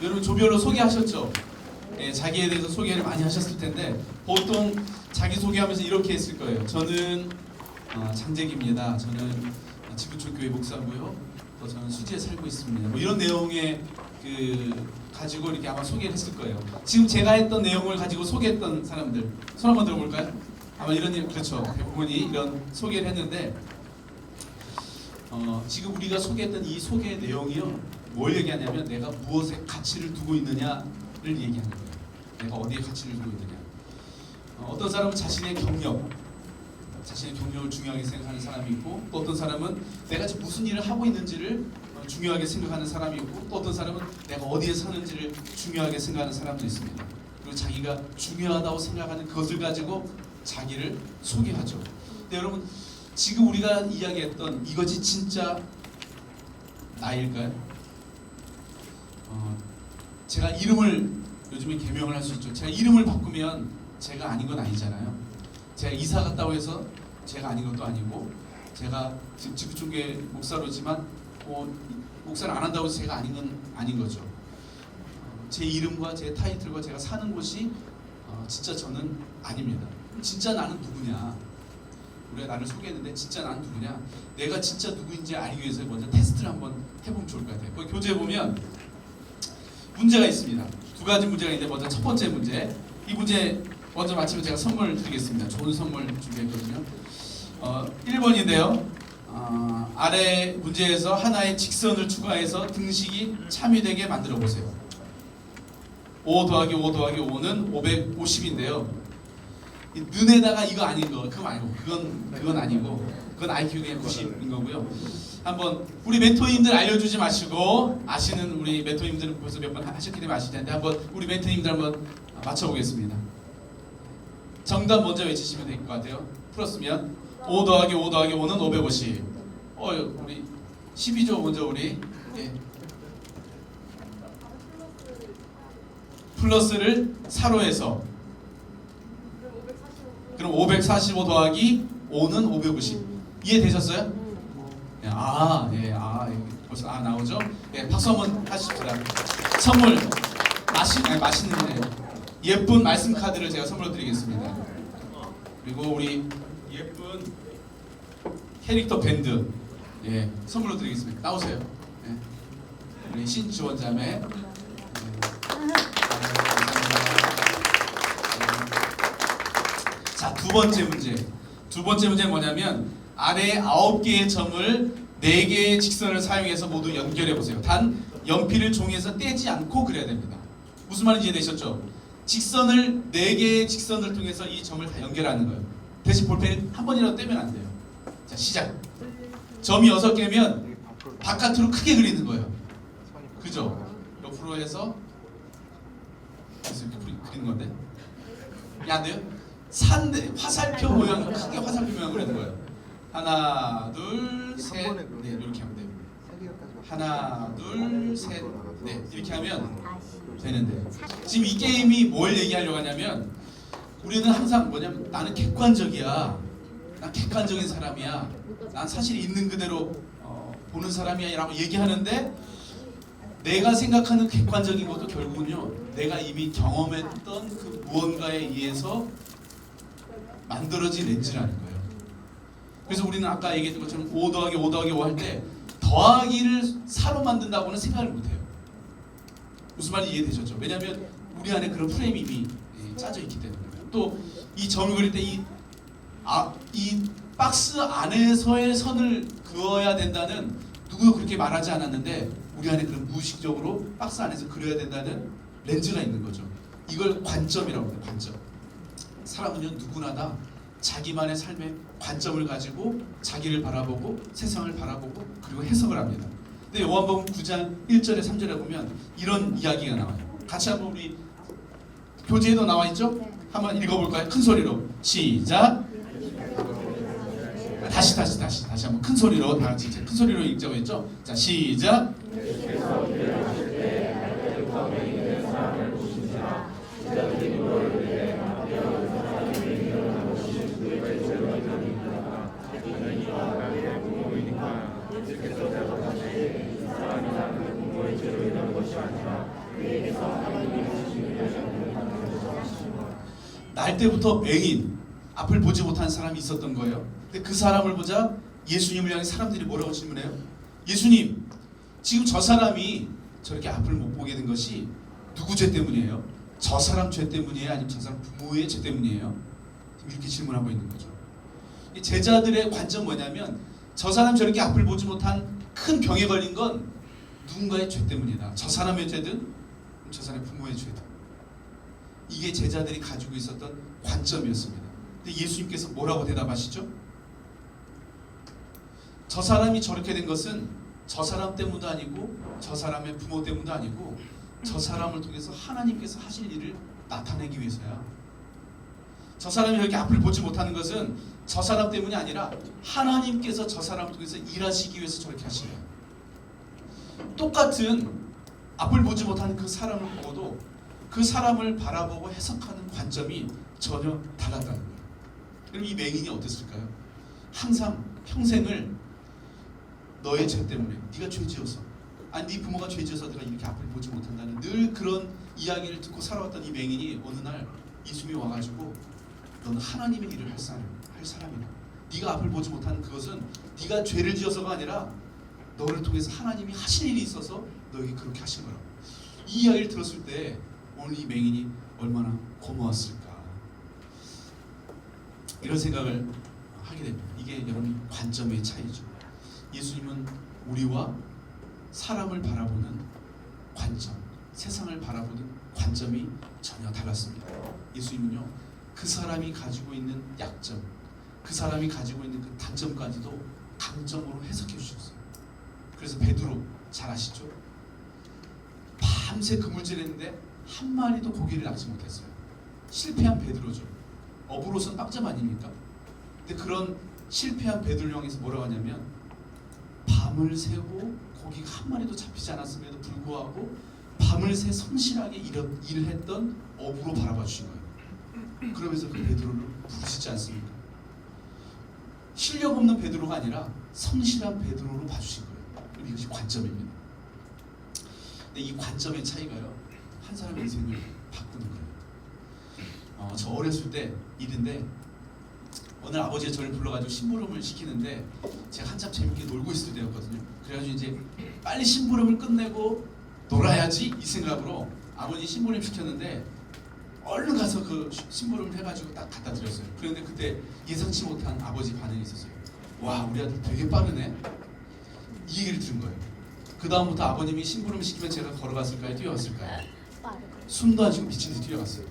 여러분 조별로 소개하셨죠? 예, 자기에 대해서 소개를 많이 하셨을 텐데 보통 자기 소개하면서 이렇게 했을 거예요. 저는 장재기입니다. 저는 지구촌교회 목사고요. 또 저는 수지에 살고 있습니다. 뭐 이런 내용의 가지고 이렇게 아마 소개를 했을 거예요. 지금 제가 했던 내용을 가지고 소개했던 사람들 손 한번 들어볼까요? 아마 이런 그렇죠. 대부분이 이런 소개를 했는데 지금 우리가 소개했던 이 소개 내용이요. 뭘 얘기하냐면 내가 무엇에 가치를 두고 있느냐를 얘기하는 거예요. 내가 어디에 가치를 두고 있느냐. 어떤 사람은 자신의 경력을 중요하게 생각하는 사람이 있고 또 어떤 사람은 내가 지금 무슨 일을 하고 있는지를 중요하게 생각하는 사람이 있고 또 어떤 사람은 내가 어디에 사는지를 중요하게 생각하는 사람도 있습니다. 그리고 자기가 중요하다고 생각하는 그것을 가지고 자기를 소개하죠. 근데 여러분 지금 우리가 이야기했던 이것이 진짜 나일까요? 제가 이름을 요즘에 개명을 할 수 있죠. 제가 이름을 바꾸면 제가 아닌 건 아니잖아요. 제가 이사 갔다고 해서 제가 아닌 것도 아니고 제가 지금 지구촌교회 목사로지만 목사를 안 한다고 해서 제가 아닌 건 아닌 거죠. 제 이름과 제 타이틀과 제가 사는 곳이 진짜 저는 아닙니다. 진짜 나는 누구냐? 우리가 나를 소개했는데 진짜 나는 누구냐? 내가 진짜 누구인지 알기 위해서 먼저 테스트를 한번 해보면 좋을 것 같아요. 거기 교재에 보면 문제가 있습니다. 두 가지 문제가 있는데 먼저 첫 번째 문제. 이 문제 먼저 맞히면 제가 선물 드리겠습니다. 좋은 선물 준비했거든요. 1번인데요. 아래 문제에서 하나의 직선을 추가해서 등식이 참여되게 만들어 보세요. 5 더하기 5 더하기 5는 550인데요. 눈에다가 이거 아닌 거, 그건 아니고, 그건 아니고, 그건 IQ 그냥 90인 거고요. 한번 우리 멘토님들 알려주지 마시고 아시는 우리 멘토님들은 벌써 몇 번 하셨기 때문에 아실 텐데 한번 우리 멘토님들 한번 맞춰보겠습니다. 정답 먼저 외치시면 될 것 같아요. 풀었으면 5 더하기 5 더하기 5는 550. 우리 12조 먼저 우리 플러스를 사로해서 그럼 545 더하기 5는 550. 이해되셨어요? 벌써 나오죠? 예, 박수 한번 하십시다. 선물 맛있는 예쁜 말씀 카드를 제가 선물로 드리겠습니다. 그리고 우리 예쁜 캐릭터 밴드 선물로 드리겠습니다. 나오세요. 우리 신지원자매. 자, 두 번째 문제는 뭐냐면 아래 9개의 점을 4개의 직선을 사용해서 모두 연결해 보세요. 단 연필을 종이에서 떼지 않고 그려야 됩니다. 무슨 말인지 이해되셨죠? 4개의 직선을 통해서 이 점을 다 연결하는 거예요. 대신 볼펜을 한 번이라도 떼면 안 돼요. 자, 시작. 점이 6개면 바깥으로 크게 그리는 거예요. 그죠? 옆으로 해서 이렇게 그리는 건데 안 돼요? 화살표 모양, 크게 화살표 모양 그리는 거예요. 하나, 둘, 셋, 넷 이렇게 하면 돼요. 하나, 둘, 셋, 넷 이렇게 하면 되는데 지금 이 게임이 뭘 얘기하려고 하냐면 우리는 항상 뭐냐면 나는 객관적이야. 난 객관적인 사람이야. 난 사실 있는 그대로 보는 사람이야 라고 얘기하는데 내가 생각하는 객관적인 것도 결국은요 내가 이미 경험했던 그 무언가에 의해서 만들어진 렌즈라는 거예요. 그래서 우리는 아까 얘기했던 것처럼 5 더하기 5 더하기 5 할 때 더하기를 사로 만든다고는 생각을 못해요. 무슨 말인지 이해되셨죠? 왜냐하면 우리 안에 그런 프레임이 이미 짜져 있기 때문에. 또 이 점을 그릴 때 이 박스 안에서의 선을 그어야 된다는 누구도 그렇게 말하지 않았는데 우리 안에 그런 무의식적으로 박스 안에서 그려야 된다는 렌즈가 있는 거죠. 이걸 관점이라고 해요. 관점. 사람은요 누구나 다 자기만의 삶의 관점을 가지고 자기를 바라보고 세상을 바라보고 그리고 해석을 합니다. 근데 요한복음 9장 1절에 3절에 보면 이런 이야기가 나와요. 같이 한번 우리 교재에도 나와 있죠? 한번 읽어볼까요? 큰 소리로 시작. 다시 한번 큰 소리로 다 같이 큰 소리로 읽자고 했죠? 자 시작. 날 때부터 맹인, 앞을 보지 못한 사람이 있었던 거예요. 근데 그 사람을 보자 예수님을 향해 사람들이 뭐라고 질문해요? 예수님, 지금 저 사람이 저렇게 앞을 못 보게 된 것이 누구 죄 때문이에요? 저 사람 죄 때문이에요? 아니면 저 사람 부모의 죄 때문이에요? 이렇게 질문하고 있는 거죠. 이 제자들의 관점 뭐냐면 저 사람 저렇게 앞을 보지 못한 큰 병에 걸린 건 누군가의 죄 때문이다. 저 사람의 죄든 저 사람의 부모의 죄든. 이게 제자들이 가지고 있었던 관점이었습니다. 근데 예수님께서 뭐라고 대답하시죠? 저 사람이 저렇게 된 것은 저 사람 때문도 아니고 저 사람의 부모 때문도 아니고 저 사람을 통해서 하나님께서 하실 일을 나타내기 위해서야. 저 사람이 이렇게 앞을 보지 못하는 것은 저 사람 때문이 아니라 하나님께서 저 사람을 통해서 일하시기 위해서 저렇게 하시네요. 똑같은 앞을 보지 못하는 그 사람을 보고도 그 사람을 바라보고 해석하는 관점이 전혀 달랐다는 거예요. 그럼 이 맹인이 어땠을까요? 항상 평생을 너의 죄 때문에, 네가 죄 지어서, 아니 네 부모가 죄 지어서 내가 이렇게 앞을 보지 못한다는 늘 그런 이야기를 듣고 살아왔던 이 맹인이 어느 날 예수님이 와가지고 너는 하나님의 일을 할 사람이다. 네가 앞을 보지 못하는 그것은 네가 죄를 지어서가 아니라 너를 통해서 하나님이 하실 일이 있어서 너에게 그렇게 하신 거라고. 이 이야기를 들었을 때 오늘 이 맹인이 얼마나 고마웠을까, 이런 생각을 하게 됩니다. 이게 여러분 관점의 차이죠. 예수님은 우리와 사람을 바라보는 관점, 세상을 바라보는 관점이 전혀 달랐습니다. 예수님은요, 그 사람이 가지고 있는 약점, 그 사람이 가지고 있는 그 단점까지도 강점으로 해석해 주셨어요. 그래서 베드로 잘 아시죠? 밤새 그물질했는데 한 마리도 고기를 낚지 못했어요. 실패한 베드로죠. 어부로서는 빵점 아닙니까? 근데 그런 실패한 베드로를 향해서 뭐라고 하냐면 밤을 새고 고기가 한 마리도 잡히지 않았음에도 불구하고 밤을 새 성실하게 일을 했던 어부로 바라봐 주신 거예요. 그러면서 그 베드로를 부르시지 않습니까? 실력 없는 베드로가 아니라 성실한 베드로로 봐주신 거예요. 이것이 관점입니다. 근데 이 관점의 차이가요, 한 사람의 인생을 바꾸는 거예요. 저 어렸을 때 일인데 오늘 아버지가 저를 불러가지고 심부름을 시키는데 제가 한참 재밌게 놀고 있을 때였거든요. 그래가지고 이제 빨리 심부름을 끝내고 놀아야지 이 생각으로 아버지 심부름 시켰는데 얼른 가서 그 심부름을 해가지고 딱 갖다 드렸어요. 그런데 그때 예상치 못한 아버지 반응이 있었어요. 와, 우리 아들 되게 빠르네. 이 얘기를 들은 거예요. 그 다음부터 아버님이 심부름 시키면 제가 걸어갔을까요? 뛰어갔을까요? 숨도 안 쉬고 미친 듯이 뛰어갔어요.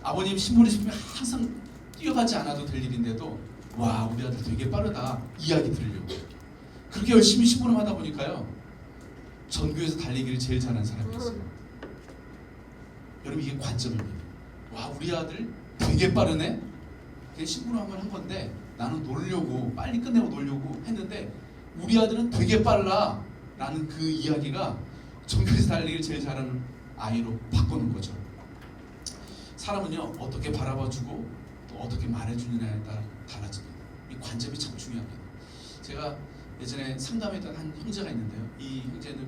아버님 심부름 시키면 항상 뛰어가지 않아도 될 일인데도 와, 우리 아들 되게 빠르다 이야기 들으려고 그렇게 열심히 심부름 하다 보니까요, 전교에서 달리기를 제일 잘하는 사람이었어요. 여러분, 이게 관점입니다. 와, 우리 아들 되게 빠르네. 그냥 심부름 한번 한 건데 나는 놀려고 빨리 끝내고 놀려고 했는데 우리 아들은 되게 빨라 라는 그 이야기가 전교에서 달리기를 제일 잘하는 아이로 바꾸는 거죠. 사람은요, 어떻게 바라봐주고 또 어떻게 말해주느냐에 따라 달라집니다. 이 관점이 참 중요합니다. 제가 예전에 상담했던 한 형제가 있는데요, 이 형제는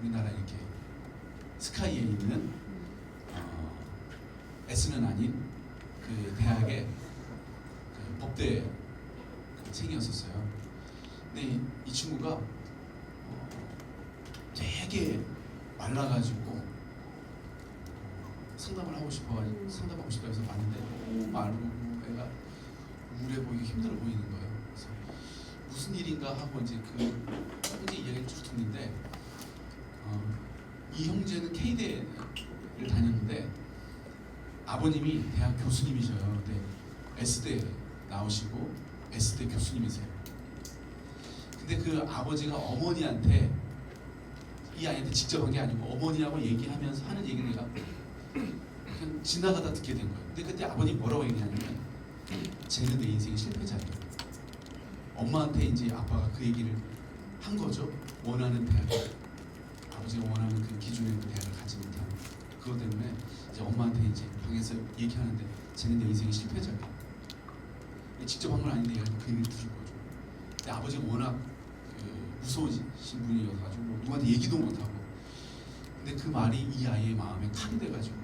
우리나라 이렇게 스카이에 있는 S는 아닌 그 대학의 그 법대 생이었었어요. 근데 이 친구가 되게 말라가지고 상담을 하고 싶어가지고 상담하고 싶다 해서 봤는데 너무 마르고 애가 우울해 보이고 힘들어 보이는 거예요. 그래서 무슨 일인가 하고 이제 그 형제 이야기를 쭉 듣는데 이 형제는 K대를 다녔는데 아버님이 대학 교수님이셔요. 근데 S대 나오시고 S대 교수님이세요. 근데 그 아버지가 어머니한테, 이 아이한테 직접 한 게 아니고 어머니하고 얘기하면서 하는 얘기를 내가 그냥 지나가다 듣게 된 거예요. 근데 그때 아버님 뭐라고 얘기하냐면 쟤는 내 인생의 실패자예요. 엄마한테 이제 아빠가 그 얘기를 한 거죠. 원하는 대학, 아버지가 원하는 그 기준의 그 대학을 가지 못한 그것 때문에 이제 엄마한테 이제 방에서 얘기하는데 쟤는 내 인생의 실패자예요. 직접 한 건 아닌데 얘가 그 얘기를 들은 거죠. 근데 아버지가 워낙 무서우신 분이어가지고 누구한테 얘기도 못하고 근데 그 말이 이 아이의 마음에 칼이 돼가지고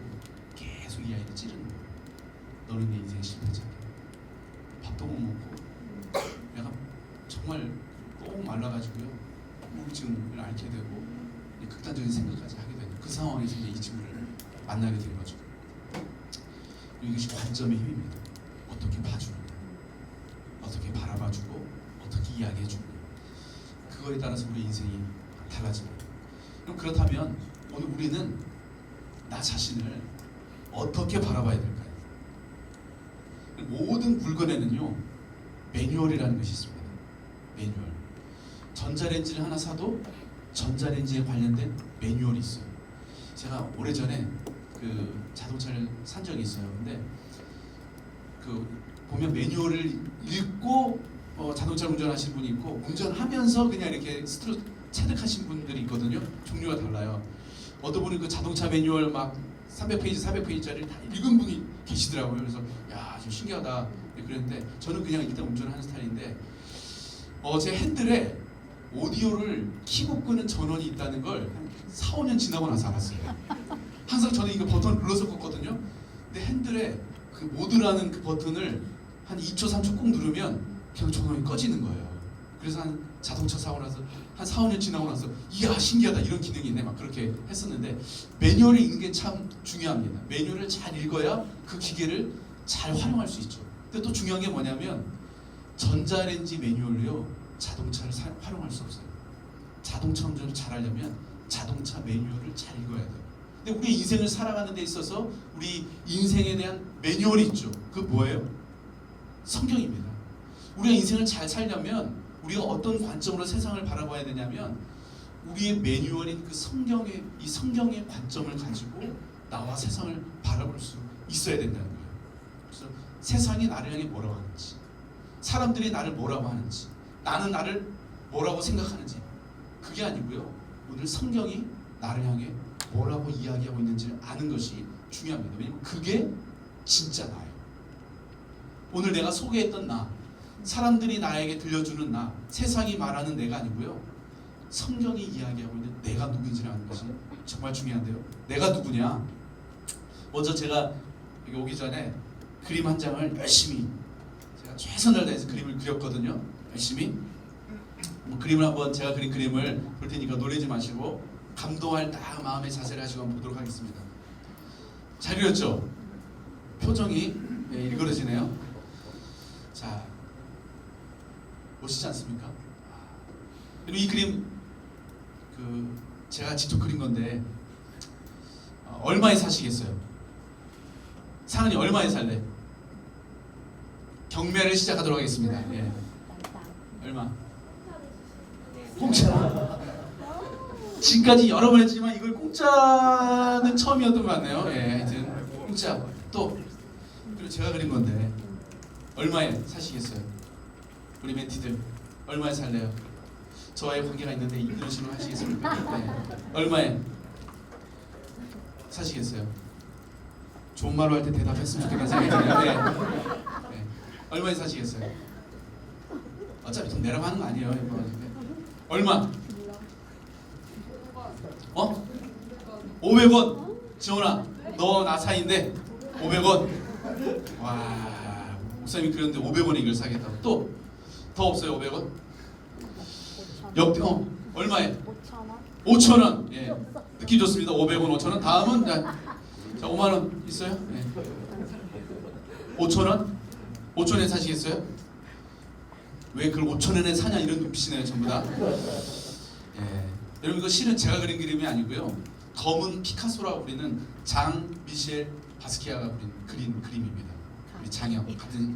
계속 이 아이를 찌르는 거예요. 너는 내 인생 실패자야. 밥도 못 먹고 내가 정말 꼭 말라가지고요. 우울증을 앓게 되고 극단적인 생각까지 하게 되는 그 상황에서 이제 이 친구를 만나게 된 거죠. 이것이 관점의 힘입니다. 어떻게 봐주느냐, 어떻게 바라봐주고 어떻게 이야기해주느냐, 그거에 따라서 우리 인생이 달라집니다. 그럼 그렇다면 오늘 우리는 나 자신을 어떻게 바라봐야 될까요? 모든 물건에는요 매뉴얼이라는 것이 있습니다. 매뉴얼. 전자레인지를 하나 사도 전자레인지에 관련된 매뉴얼이 있어요. 제가 오래전에 그 자동차를 산 적이 있어요. 근데 그 보면 매뉴얼을 읽고 자동차를 운전하시는 분이 있고 운전하면서 그냥 이렇게 스스로 체득하신 분들이 있거든요. 종류가 달라요. 어떤 분은 그 자동차 매뉴얼 막 300페이지, 400페이지짜리 다 읽은 분이 계시더라고요. 그래서 야, 좀 신기하다 그랬는데 저는 그냥 일단 운전하는 스타일인데 제 핸들에 오디오를 키고 끄는 전원이 있다는 걸 한 4, 5년 지나고 나서 알았어요. 항상 저는 이거 버튼을 눌러서 껐거든요. 근데 핸들에 그 모드라는 그 버튼을 한 2초, 3초 꼭 누르면 그냥 전원이 꺼지는 거예요. 그래서 한 자동차 사고 나서 한 4, 5년 지나고 나서 이야 신기하다 이런 기능이 있네 막 그렇게 했었는데 매뉴얼을 읽는 게 참 중요합니다. 매뉴얼을 잘 읽어야 그 기계를 잘 활용할 수 있죠. 근데 또 중요한 게 뭐냐면 전자레인지 매뉴얼로요 자동차를 활용할 수 없어요. 자동차 운전을 잘 하려면 자동차 매뉴얼을 잘 읽어야 돼요. 근데 우리 인생을 살아가는 데 있어서 우리 인생에 대한 매뉴얼이 있죠. 그 뭐예요? 성경입니다. 우리가 인생을 잘 살려면 우리가 어떤 관점으로 세상을 바라봐야 되냐면 우리의 매뉴얼인 그 성경의 관점을 가지고 나와 세상을 바라볼 수 있어야 된다는 거예요. 그래서 세상이 나를 향해 뭐라고 하는지, 사람들이 나를 뭐라고 하는지, 나는 나를 뭐라고 생각하는지 그게 아니고요. 오늘 성경이 나를 향해 뭐라고 이야기하고 있는지를 아는 것이 중요합니다. 왜냐하면 그게 진짜 나예요. 오늘 내가 소개했던 나, 사람들이 나에게 들려주는 나, 세상이 말하는 내가 아니고요. 성경이 이야기하고 있는 내가 누구인지를 아는 것이 정말 중요한데요. 내가 누구냐? 먼저 제가 여기 오기 전에 그림 한 장을 열심히 제가 최선을 다해서 그림을 그렸거든요. 열심히 그림을 한번 제가 그린 그림을 볼 테니까 놀라지 마시고 감동할 딱 마음의 자세를 하시고 한번 보도록 하겠습니다. 잘 그렸죠? 표정이 일그러지네요. 자, 멋있지 않습니까? 그리고 이 그림 제가 직접 그린 건데 얼마에 사시겠어요? 사은이 얼마에 살래? 경매를 시작하도록 하겠습니다. 예. 얼마? 공짜. 지금까지 여러 번 했지만 이걸 공짜는 처음이었던 것 같네요. 예, 하여튼 공짜. 또 그리고 제가 그린 건데 얼마에 사시겠어요? 우리 멘티들 얼마에 살래요? 저와의 관계가 있는데 이런 식으로 하시겠습니까? 네. 얼마에 사시겠어요? 좋은 말로 할 때 대답했으면 좋겠다는 생각이 드네요. 네. 네. 얼마에 사시겠어요? 어차피 돈 내라고 하는 거 아니에요. 얼마? 500원. 지원아, 너 나 사이인데 500원. 와, 목사님이 그렸는데 500원에 이걸 사겠다고. 또 더 없어요? 500원? 역대 얼마에? 5,000원. 예, 느낌 좋습니다. 500원, 5,000원. 다음은 자 5만 원 있어요? 예. 5,000원? 5,000원에 사시겠어요? 왜 그걸 5,000원에 사냐 이런 눈빛이네요, 전부 다. 예. 여러분 이거 실은 제가 그린 그림이 아니고요. 검은 피카소라고 부르는 장 미셸 바스키아가 그린 그림입니다. 우리 장형 같은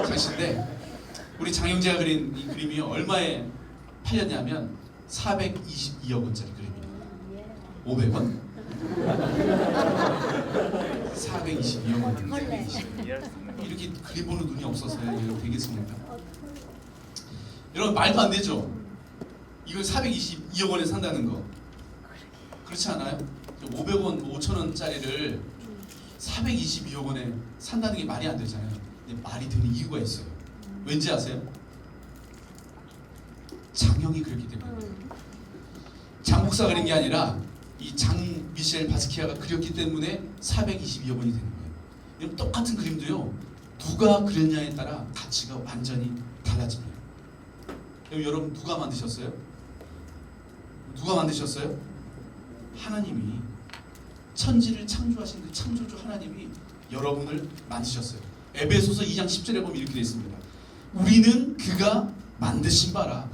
장씨인데 우리 장형제가 그린 이 그림이요 얼마에 팔렸냐면 422억 원짜리 그림입니다. 500원? 422억 원. 이렇게 그림 보는 눈이 없어서요. 이거 되겠습니까? 여러분 말도 안 되죠? 이걸 422억 원에 산다는 거. 그렇지 않아요? 500원, 5,000원짜리를 422억 원에 산다는 게 말이 안 되잖아요. 근데 말이 되는 이유가 있어요. 왠지 아세요? 장형이 그랬기 때문에. 장 목사가 그린 게 아니라 이 장 미셸 바스키아가 그렸기 때문에 422억 원이 되는 거예요. 여러분 똑같은 그림도요, 누가 그렸냐에 따라 가치가 완전히 달라집니다. 여러분 누가 만드셨어요? 누가 만드셨어요? 하나님이, 천지를 창조하신 그 창조주 하나님이 여러분을 만드셨어요. 에베소서 2장 10절에 보면 이렇게 되어 있습니다. 우리는 그가 만드신 바라.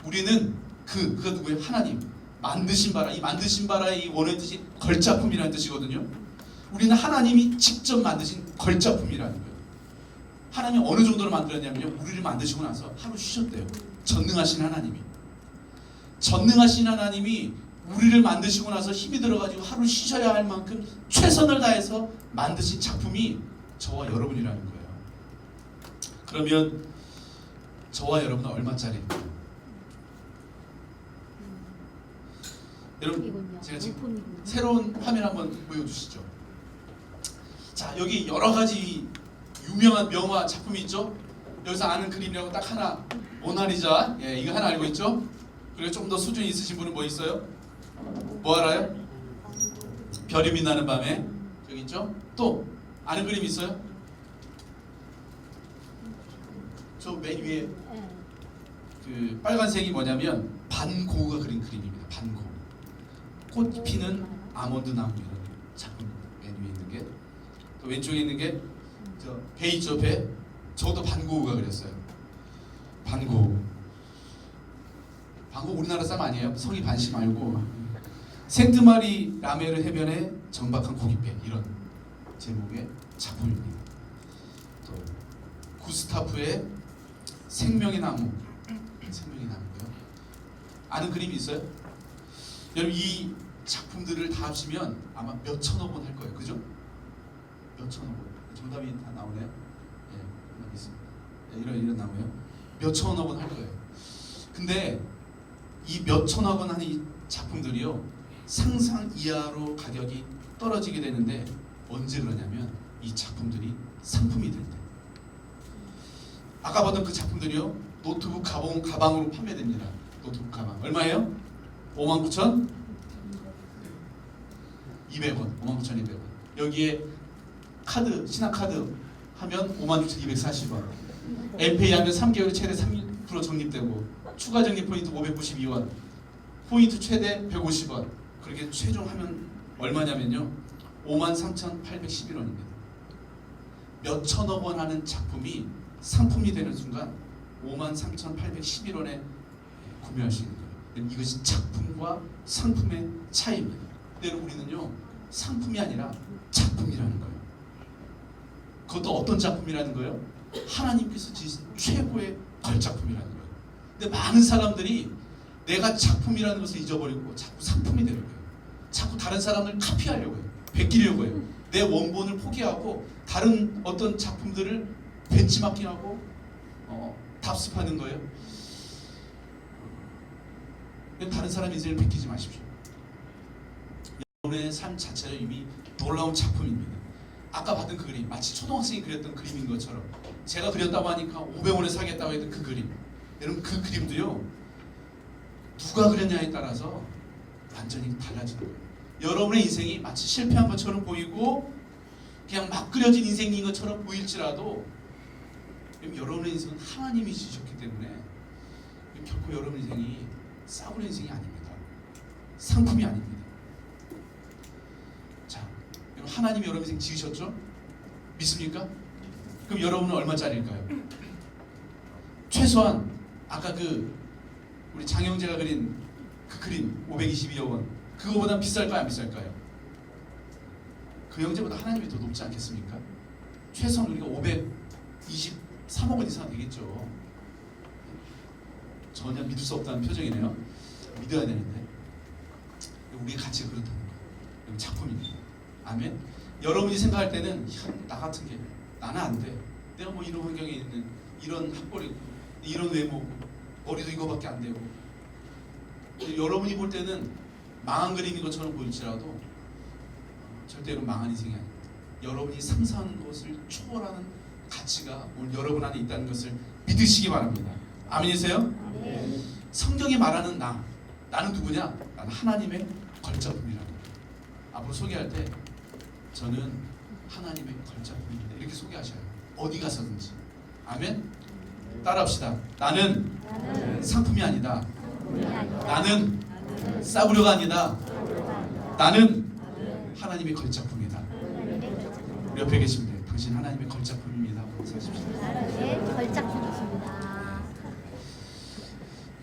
우리는 그가 누구예요? 하나님 만드신 바라. 이 만드신 바라의 이 원어의 뜻이 걸작품이라는 뜻이거든요. 우리는 하나님이 직접 만드신 걸작품이라는 거예요. 하나님이 어느 정도로 만들었냐면요, 우리를 만드시고 나서 하루 쉬셨대요. 전능하신 하나님이. 전능하신 하나님이 우리를 만드시고 나서 힘이 들어가지고 하루 쉬셔야 할 만큼 최선을 다해서 만드신 작품이 저와 여러분이라는 거예요. 그러면 저와 여러분은 얼마짜리입니까? 여러분 제가 지금 새로운 화면 한번 보여주시죠. 자, 여기 여러 가지 유명한 명화 작품이 있죠. 여기서 아는 그림이라고 딱 하나, 모나리자. 예, 이거 하나 알고 있죠. 그리고 좀 더 수준이 있으신 분은 뭐 있어요? 뭐 알아요? 별이 빛나는 밤에. 여기 있죠. 또 아는 그림 있어요? 저 맨 위에 그 빨간색이 뭐냐면 반 고흐가 그린 그림입니다. 반 고흐. 꽃 피는 아몬드 나무라는 작품입니다. 맨 위에 있는 게. 또 왼쪽에 있는 게 저 배 있죠, 배. 저도 반 고흐가 그렸어요. 반 고흐. 반 고흐 우리나라 사람 아니에요? 성이 반시 말고. 생트마리 라메르 해변의 정박한 고깃배, 이런 제목의 작품입니다. 또 구스타프의 생명의 나무. 생명의 나무고요. 아는 그림이 있어요? 여러분 이 작품들을 다 합치면 아마 몇 천억 원 할 거예요. 그죠? 몇 천억 원. 정답이 다 나오네요. 예, 있습니다. 예, 이런 나오네요. 몇 천억 원 할 거예요. 근데 이 몇 천억 원 하는 이 작품들이요, 상상 이하로 가격이 떨어지게 되는데 언제 그러냐면 이 작품들이 상품이 될 때. 아까 봤던 그 작품들이요, 노트북 가방으로 판매됩니다. 노트북 가방 얼마예요? 59,200원. 59,200원. 여기에 카드, 신한카드 하면 56,240원. 엘페이 하면 3개월에 최대 3% 적립되고 추가 적립 포인트 592원. 포인트 최대 150원. 그렇게 최종 하면 얼마냐면요, 53,811원입니다. 몇 천억 원 하는 작품이 상품이 되는 순간 53,811원에 구매할 수 있는 거예요. 이것이 작품과 상품의 차이입니다. 근데 우리는요, 상품이 아니라 작품이라는 거예요. 그것도 어떤 작품이라는 거예요? 하나님께서 지으신 최고의 걸작품이라는 거예요. 근데 많은 사람들이 내가 작품이라는 것을 잊어버리고 자꾸 상품이 되는 거예요. 자꾸 다른 사람을 카피하려고 해요. 베끼려고 해요. 내 원본을 포기하고 다른 어떤 작품들을 벤치마킹하고 답습하는 거예요. 다른 사람 인생을 베끼지 마십시오. 여러분의 삶 자체가 이미 놀라운 작품입니다. 아까 봤던 그 그림, 마치 초등학생이 그렸던 그림인 것처럼, 제가 그렸다고 하니까 500원에 사겠다고 했던 그 그림, 여러분 그 그림도요, 누가 그렸냐에 따라서 완전히 달라지는 거예요. 여러분의 인생이 마치 실패한 것처럼 보이고 그냥 막 그려진 인생인 것처럼 보일지라도 여러분의 인생은 하나님이 지으셨기 때문에 결코 여러분 인생이 싸구려 인생이 아닙니다. 상품이 아닙니다. 자, 여러분 하나님이 여러분 인생 지으셨죠? 믿습니까? 그럼 여러분은 얼마짜리일까요? 최소한 아까 우리 장영재가 그린 그 그림 522억 원, 그거보다 비쌀까요, 안 비쌀까요? 그 형제보다 하나님이 더 높지 않겠습니까? 최소한 우리가 523억 원 이상 되겠죠. 전혀 믿을 수 없다는 표정이네요. 믿어야 되는데 우리의 가치가 그렇다는 거예요. 작품입니다. 아멘. 여러분이 생각할 때는 나 같은 게 나는 안 돼. 내가 뭐 이런 환경에 있는, 이런 학벌이고 이런 외모고 머리도 이거밖에 안 되고, 여러분이 볼 때는 망한 그림인 것처럼 보일지라도 절대로 망한 인생이 아닙니다. 여러분이 상상하는 것을 초월하는 가치가 오늘 여러분 안에 있다는 것을 믿으시기 바랍니다. 아멘이세요? 네. 성경이 말하는 나, 나는 누구냐? 나는 하나님의 걸작품이라고. 앞으로 소개할 때 저는 하나님의 걸작품입니다. 이렇게 소개하셔요. 어디 가서든지. 아멘? 따라합시다. 나는 상품이 아니다. 나는 싸구려가 아니다. 나는 하나님의 걸작품이다. 우리 옆에 계십니다. 당신 하나님의 걸작품입니다. 하십시오. 하나님의 걸작품이십니다.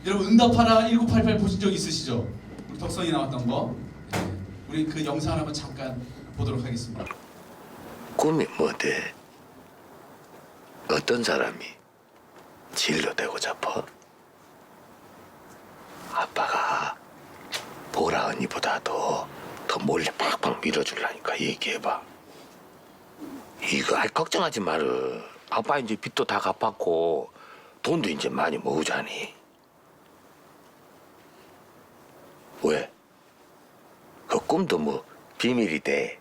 여러분 응답하라 1988 보신 적 있으시죠? 우리 덕선이 나왔던 거. 네. 우리 그 영상을 한번 잠깐 보도록 하겠습니다. 꿈이 뭐대? 어떤 사람이 진료되고 잡어? 아빠가 보라 언니보다도 더 몰래 팍팍 밀어주려니까 얘기해봐. 이거 걱정하지 마라. 아빠 이제 빚도 다 갚았고 돈도 이제 많이 모으자니. 왜? 그 꿈도 뭐 비밀이 돼?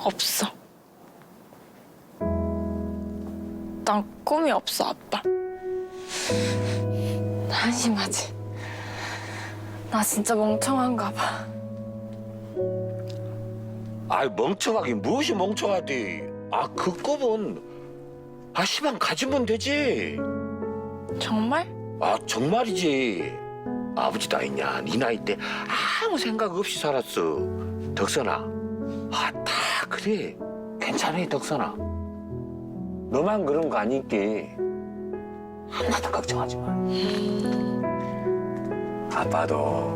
없어. 난 꿈이 없어, 아빠. 한심하지. 나 진짜 멍청한가 봐. 아이 멍청하긴 무엇이 멍청하디? 아 그 꿈은 시방 가지면 되지. 정말? 아 정말이지. 아버지 다 있냐? 네 나이 때 아무 생각 없이 살았어. 덕선아. 다 그래. 괜찮아 덕선아. 너만 그런 거 아니께. 하나도 걱정하지 마. 아빠도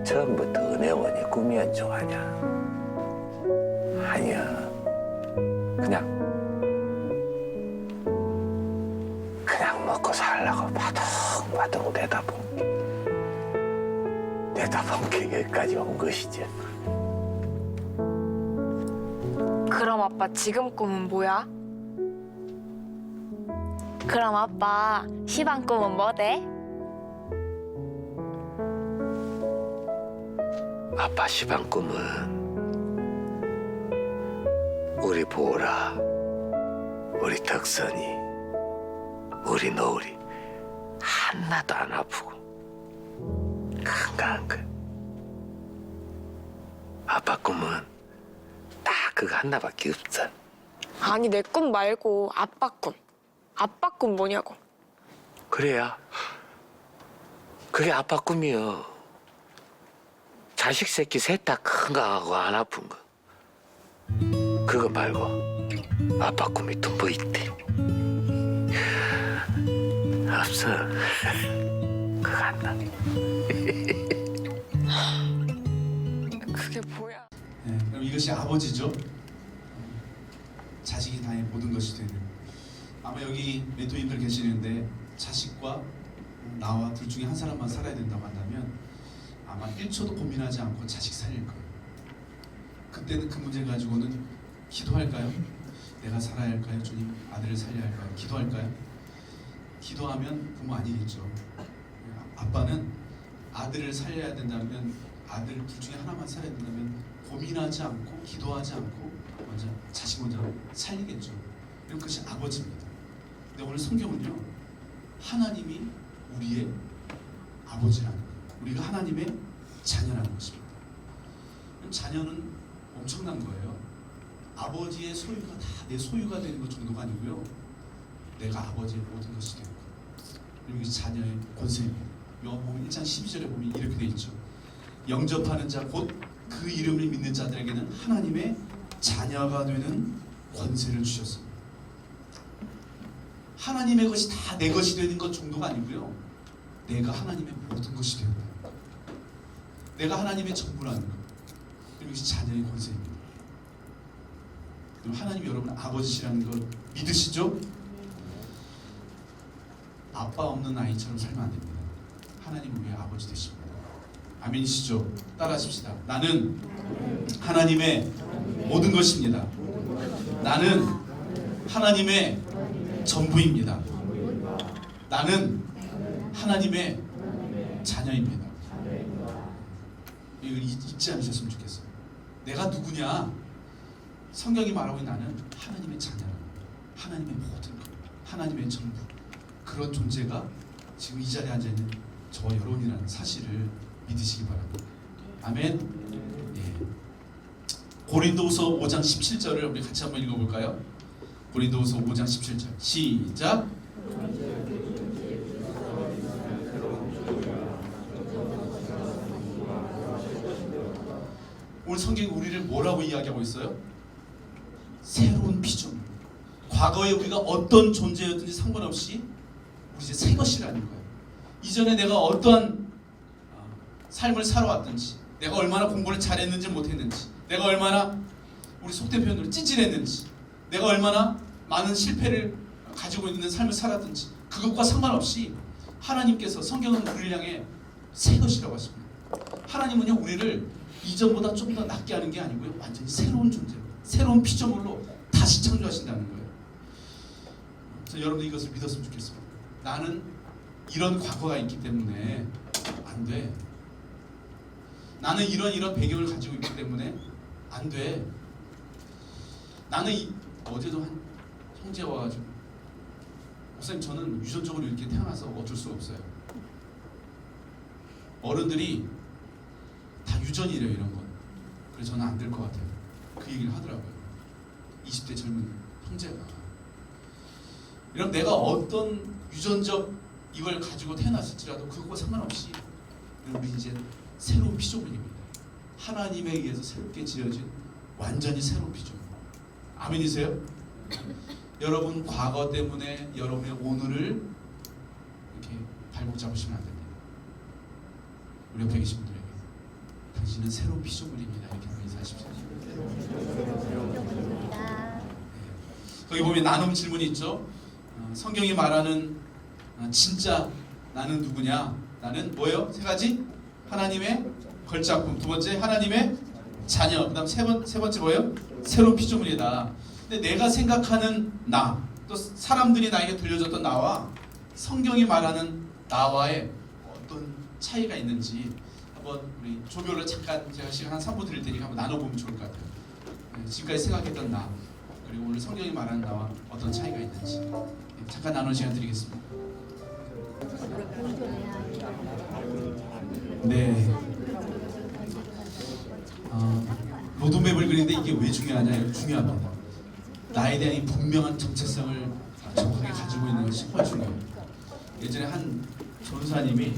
처음부터 은혜원이 꿈이었죠 아냐? 아니야. 그냥 먹고 살라고 바둥바둥 내다본 게 여기까지 온 것이지. 그럼 아빠 지금 꿈은 뭐야? 그럼 아빠 시방 꿈은 뭐대? 아빠 시방 꿈은 우리 보라, 우리 덕선이, 우리 노을이 하나도 안 아프고 건강한 거. 아빠 꿈은 딱 그거 하나밖에 없어. 아니 내 꿈 말고 아빠 꿈. 아빠 꿈 뭐냐고. 그래야 그게 아빠 꿈이여. 자식 새끼 셋 다 건강하고 안 아픈 거. 그거 말고 아빠 꿈이 또 뭐 있대? 없어. 그거 한다. 그게 뭐야? 네, 그럼 이것이 아버지죠. 자식이 나의 모든 것이 되는. 아마 여기 멘토님들 계시는데 자식과 나와 둘 중에 한 사람만 살아야 된다고 한다면 아마 1초도 고민하지 않고 자식 살릴 거예요. 그때는 그 문제 가지고는 기도할까요? 내가 살아야 할까요? 주님, 아들을 살려야 할까요? 기도할까요? 기도하면 부모 아니겠죠. 아빠는 아들을 살려야 된다면, 아들 둘 중에 하나만 살아야 된다면 고민하지 않고 기도하지 않고 먼저 자식 먼저 살리겠죠. 이런 것이 아버지입니다. 근데 오늘 성경은요, 하나님이 우리의 아버지라는 거예요. 우리가 하나님의 자녀라는 것입니다. 그럼 자녀는 엄청난 거예요. 아버지의 소유가 다 내 소유가 되는 것 정도가 아니고요, 내가 아버지의 모든 것이 되는 거예요. 그리고 이게 자녀의 권세입니다. 요한복음 1장 12절에 보면 이렇게 되어 있죠. 영접하는 자 곧 그 이름을 믿는 자들에게는 하나님의 자녀가 되는 권세를 주셨습니다. 하나님의 것이 다 내 것이 되는 것 정도가 아니고요, 내가 하나님의 모든 것이 되는 거예요. 내가 하나님의 전부라는 것. 그리고 이것이 자녀의 권세입니다. 그럼 하나님이 여러분 아버지시라는 걸 믿으시죠? 아빠 없는 아이처럼 살면 안 됩니다. 하나님 우리의 아버지 되십니다. 아멘이시죠? 따라하십시다. 나는 하나님의 모든 것입니다. 나는 하나님의 전부입니다. 나는 하나님의 자녀입니다. 이걸 잊지 않으셨으면 좋겠어요. 내가 누구냐? 성경이 말하고 있는 나는 하나님의 자녀, 하나님의 모든 것, 하나님의 전부. 그런 존재가 지금 이 자리에 앉아 있는 저와 여러분이라는 사실을 믿으시기 바랍니다. 아멘. 예. 고린도후서 5장 17절을 우리 같이 한번 읽어볼까요? 고린도후서 5장 17절 시작. 오늘 성경이 우리를 뭐라고 이야기하고 있어요? 새로운 피조물. 과거에 우리가 어떤 존재였든지 상관없이 우리 이제 새 것이라는 거예요. 이전에 내가 어떠한 삶을 살아왔든지, 내가 얼마나 공부를 잘했는지 못했는지, 내가 얼마나 우리 속된 표현으로 찌질했는지, 내가 얼마나 많은 실패를 가지고 있는 삶을 살았든지 그것과 상관없이 하나님께서 성경은 우리를 향해 새 것이라고 하십니다. 하나님은요 우리를 이전보다 좀 더 낫게 하는 게 아니고요 완전히 새로운 존재, 새로운 피조물로 다시 창조하신다는 거예요. 여러분들 이것을 믿었으면 좋겠습니다. 나는 이런 과거가 있기 때문에 안 돼. 나는 이런 배경을 가지고 있기 때문에 안 돼. 나는 어제도 한 형제 와가지고 목사님 저는 유전적으로 이렇게 태어나서 어쩔 수가 없어요. 어른들이 다 유전이래요 이런 건. 그래서 저는 안 될 것 같아요. 그 얘기를 하더라고요. 20대 젊은 형제가. 이런 내가 어떤 유전적 이걸 가지고 태어났을지라도 그것과 상관없이 우리 이제 새로운 피조물입니다. 하나님에 의해서 새롭게 지어진 완전히 새로운 피조물. 아멘이세요? 여러분 과거 때문에 여러분의 오늘을 이렇게 발목 잡으시면 안 됩니다. 우리 옆에 계신 분들에게 당신은 새로운 피조물입니다. 이렇게 한번 인사하십시오. 거기 보면 나눔 질문이 있죠. 성경이 말하는 진짜 나는 누구냐? 나는 뭐예요? 세 가지. 하나님의 걸작품. 두 번째 하나님의 자녀. 그다음 세 번째 뭐예요? 새로운 피조물이다. 근데 내가 생각하는 나, 또 사람들이 나에게 들려줬던 나와 성경이 말하는 나와의 어떤 차이가 있는지 한번 우리 조별로 잠깐 제가 시간 한 3분 드릴 테니까 한번 나눠보면 좋을 것 같아요. 지금까지 생각했던 나 그리고 오늘 성경이 말하는 나와 어떤 차이가 있는지 잠깐 나누는 시간 드리겠습니다. 네. 로드맵을 그리는데 이게 왜 중요하냐? 이거 중요합니다. 나에 대한 이 분명한 정체성을 정확하게 가지고 있는 것이 정말 중요해요. 예전에 한 전사님이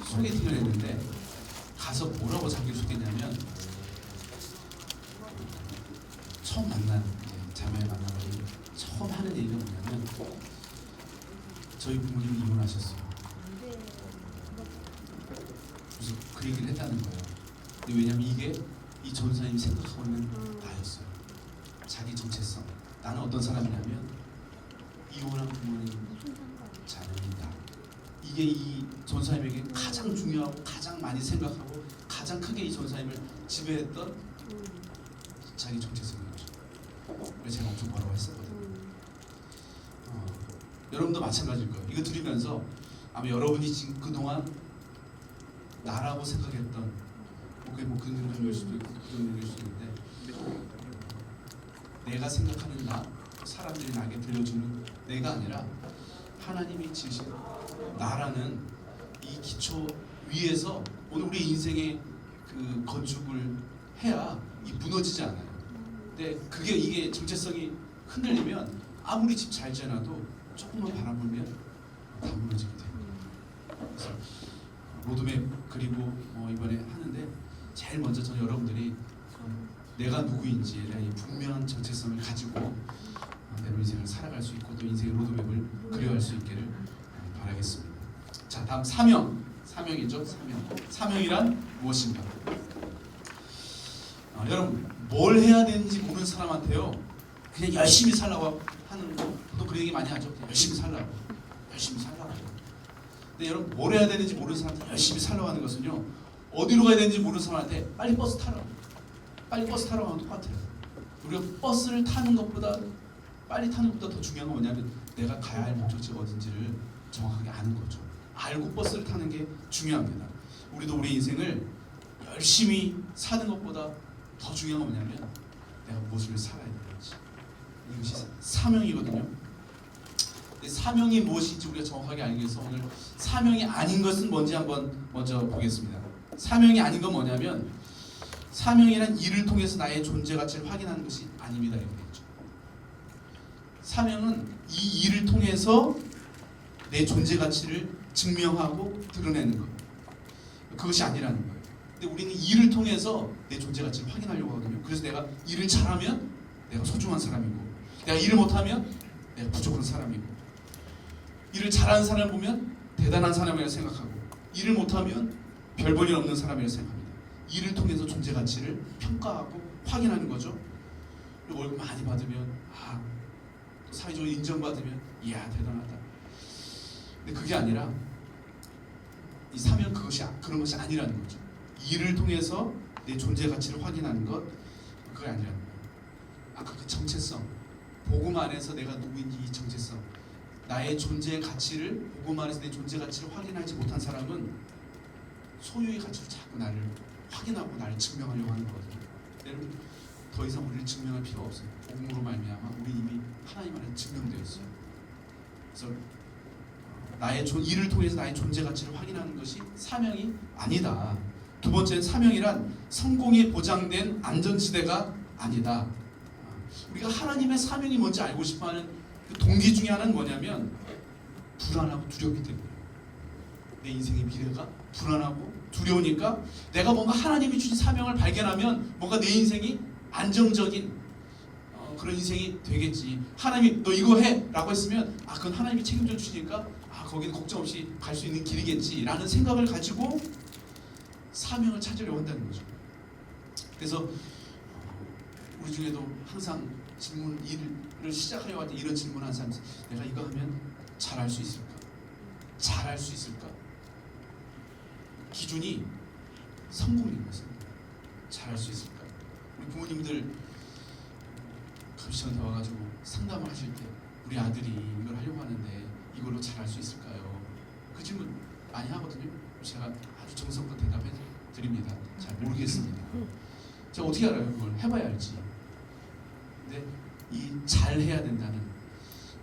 소개팅을 했는데 가서 뭐라고 자기를 소개했냐면 처음 만난 자매 만나가지고 처음 하는 얘기가 뭐냐면 저희 부모님이 이혼하셨어요. 그래서 그 얘기를 했다는 거예요. 근데 왜냐면 이게 이 전사님이 생각하고 있는 나였어요. 자기 정체성. 나는 어떤 사람이냐면 이혼한 부모님 자녀입니다. 이게 이 전사님에게 가장 중요하고 가장 많이 생각하고 가장 크게 이 전사님을 지배했던 자기 정체성이었죠. 그래서 제가 엄청 부러워했었거든요. 여러분도 마찬가지일 거예요. 이거 들으면서 아마 여러분이 지금 그동안 나라고 생각했던 그게 뭐 그런 종류일 수도 있고 그런 종류일 수도 있는데 내가 생각하는 나, 사람들이 나에게 들려주는 내가 아니라 하나님이 지으신 나라는 이 기초 위에서 오늘 우리 인생의 그 건축을 해야 이 무너지지 않아요. 근데 이게 정체성이 흔들리면 아무리 집 잘 지어놔도 조금만 바람 불면 다 무너지게 돼요. 그래서 로드맵 그리고 이번에 하는데 제일 먼저 저는 여러분들이 내가 누구인지에 대한 이 분명한 정체성을 가지고 내 인생을 살아갈 수 있고 또 인생의 로드맵을 그려갈 수 있기를 바라겠습니다. 자, 다음 사명이죠. 사명이란 무엇인가? 여러분 뭘 해야 되는지 모르는 사람한테요 그냥 열심히 살라고 하는 거 또 그런 얘기 많이 하죠. 열심히 살라고. 근데 여러분 뭘 해야 되는지 모르는 사람한테 열심히 살라고 하는 것은요 어디로 가야 되는지 모르는 사람한테 빨리 버스 타라고 하면 똑같아요. 우리가 버스를 타는 것보다 빨리 타는 것보다 더 중요한 건 뭐냐면 내가 가야 할 목적지가 어딘지를 정확하게 아는 거죠. 알고 버스를 타는 게 중요합니다. 우리도 우리 인생을 열심히 사는 것보다 더 중요한 건 뭐냐면 내가 무엇을 살아야 되는지 이것이 사명이거든요. 근데 사명이 무엇인지 우리가 정확하게 알기 위해서 오늘 사명이 아닌 것은 뭔지 한번 먼저 보겠습니다. 사명이 아닌 건 뭐냐면 사명이란 일을 통해서 나의 존재 가치를 확인하는 것이 아닙니다. 이거죠. 사명은 이 일을 통해서 내 존재 가치를 증명하고 드러내는 것. 그것이 아니라는 거예요. 근데 우리는 일을 통해서 내 존재 가치를 확인하려고 하거든요. 그래서 내가 일을 잘하면 내가 소중한 사람이고, 내가 일을 못하면 내가 부족한 사람이고, 일을 잘하는 사람을 보면 대단한 사람이라고 생각하고, 일을 못하면 별 볼 일 없는 사람이라고 생각합니다. 일을 통해서 존재 가치를 평가하고 확인하는 거죠. 그리고 월급 많이 받으면 또 사회적으로 인정받으면 이야 대단하다. 근데 그게 아니라 이 사명 그런 것이 아니라는 거죠. 일을 통해서 내 존재 가치를 확인하는 것, 그게 아니라는 거예요. 아까 그 정체성, 복음 안에서 내가 누구인지 이 정체성, 나의 존재의 가치를 복음 안에서 내 존재 가치를 확인하지 못한 사람은 소유의 가치로 자꾸 나를 확인하고 나를 증명하려고 하는 거거든요. 여러분 더 이상 우리를 증명할 필요가 없어요. 복음으로 말미암아 우리 이미 하나님 안에 증명되어 있어요. 그래서 나의 일을 통해서 나의 존재 가치를 확인하는 것이 사명이 아니다. 두 번째는 사명이란 성공이 보장된 안전지대가 아니다. 우리가 하나님의 사명이 뭔지 알고 싶어하는 그 동기 중에 하나는 뭐냐면 불안하고 두렵기 때문에 내 인생의 미래가 불안하고 두려우니까 내가 뭔가 하나님이 주신 사명을 발견하면 뭔가 내 인생이 안정적인 그런 인생이 되겠지. 하나님이 너 이거 해 라고 했으면 그건 하나님이 책임져 주시니까 거기는 걱정 없이 갈 수 있는 길이겠지 라는 생각을 가지고 사명을 찾으려고 한다는 거죠. 그래서 우리 중에도 항상 일을 시작하려고 할 때 이런 질문을 하는 사람, 내가 이거 하면 잘할 수 있을까? 잘할 수 있을까? 기준이 성공인 것은 잘할 수 있을까? 우리 부모님들 가르치한테 와가지고 상담을 하실 때 우리 아들이 이걸 하려고 하는데 이걸로 잘할 수 있을까요? 그 질문 많이 하거든요. 제가 아주 정성껏 대답해 드립니다. 잘 모르겠습니다. 제가 어떻게 알아요? 그걸 해봐야 알지. 근데 이 잘해야 된다는,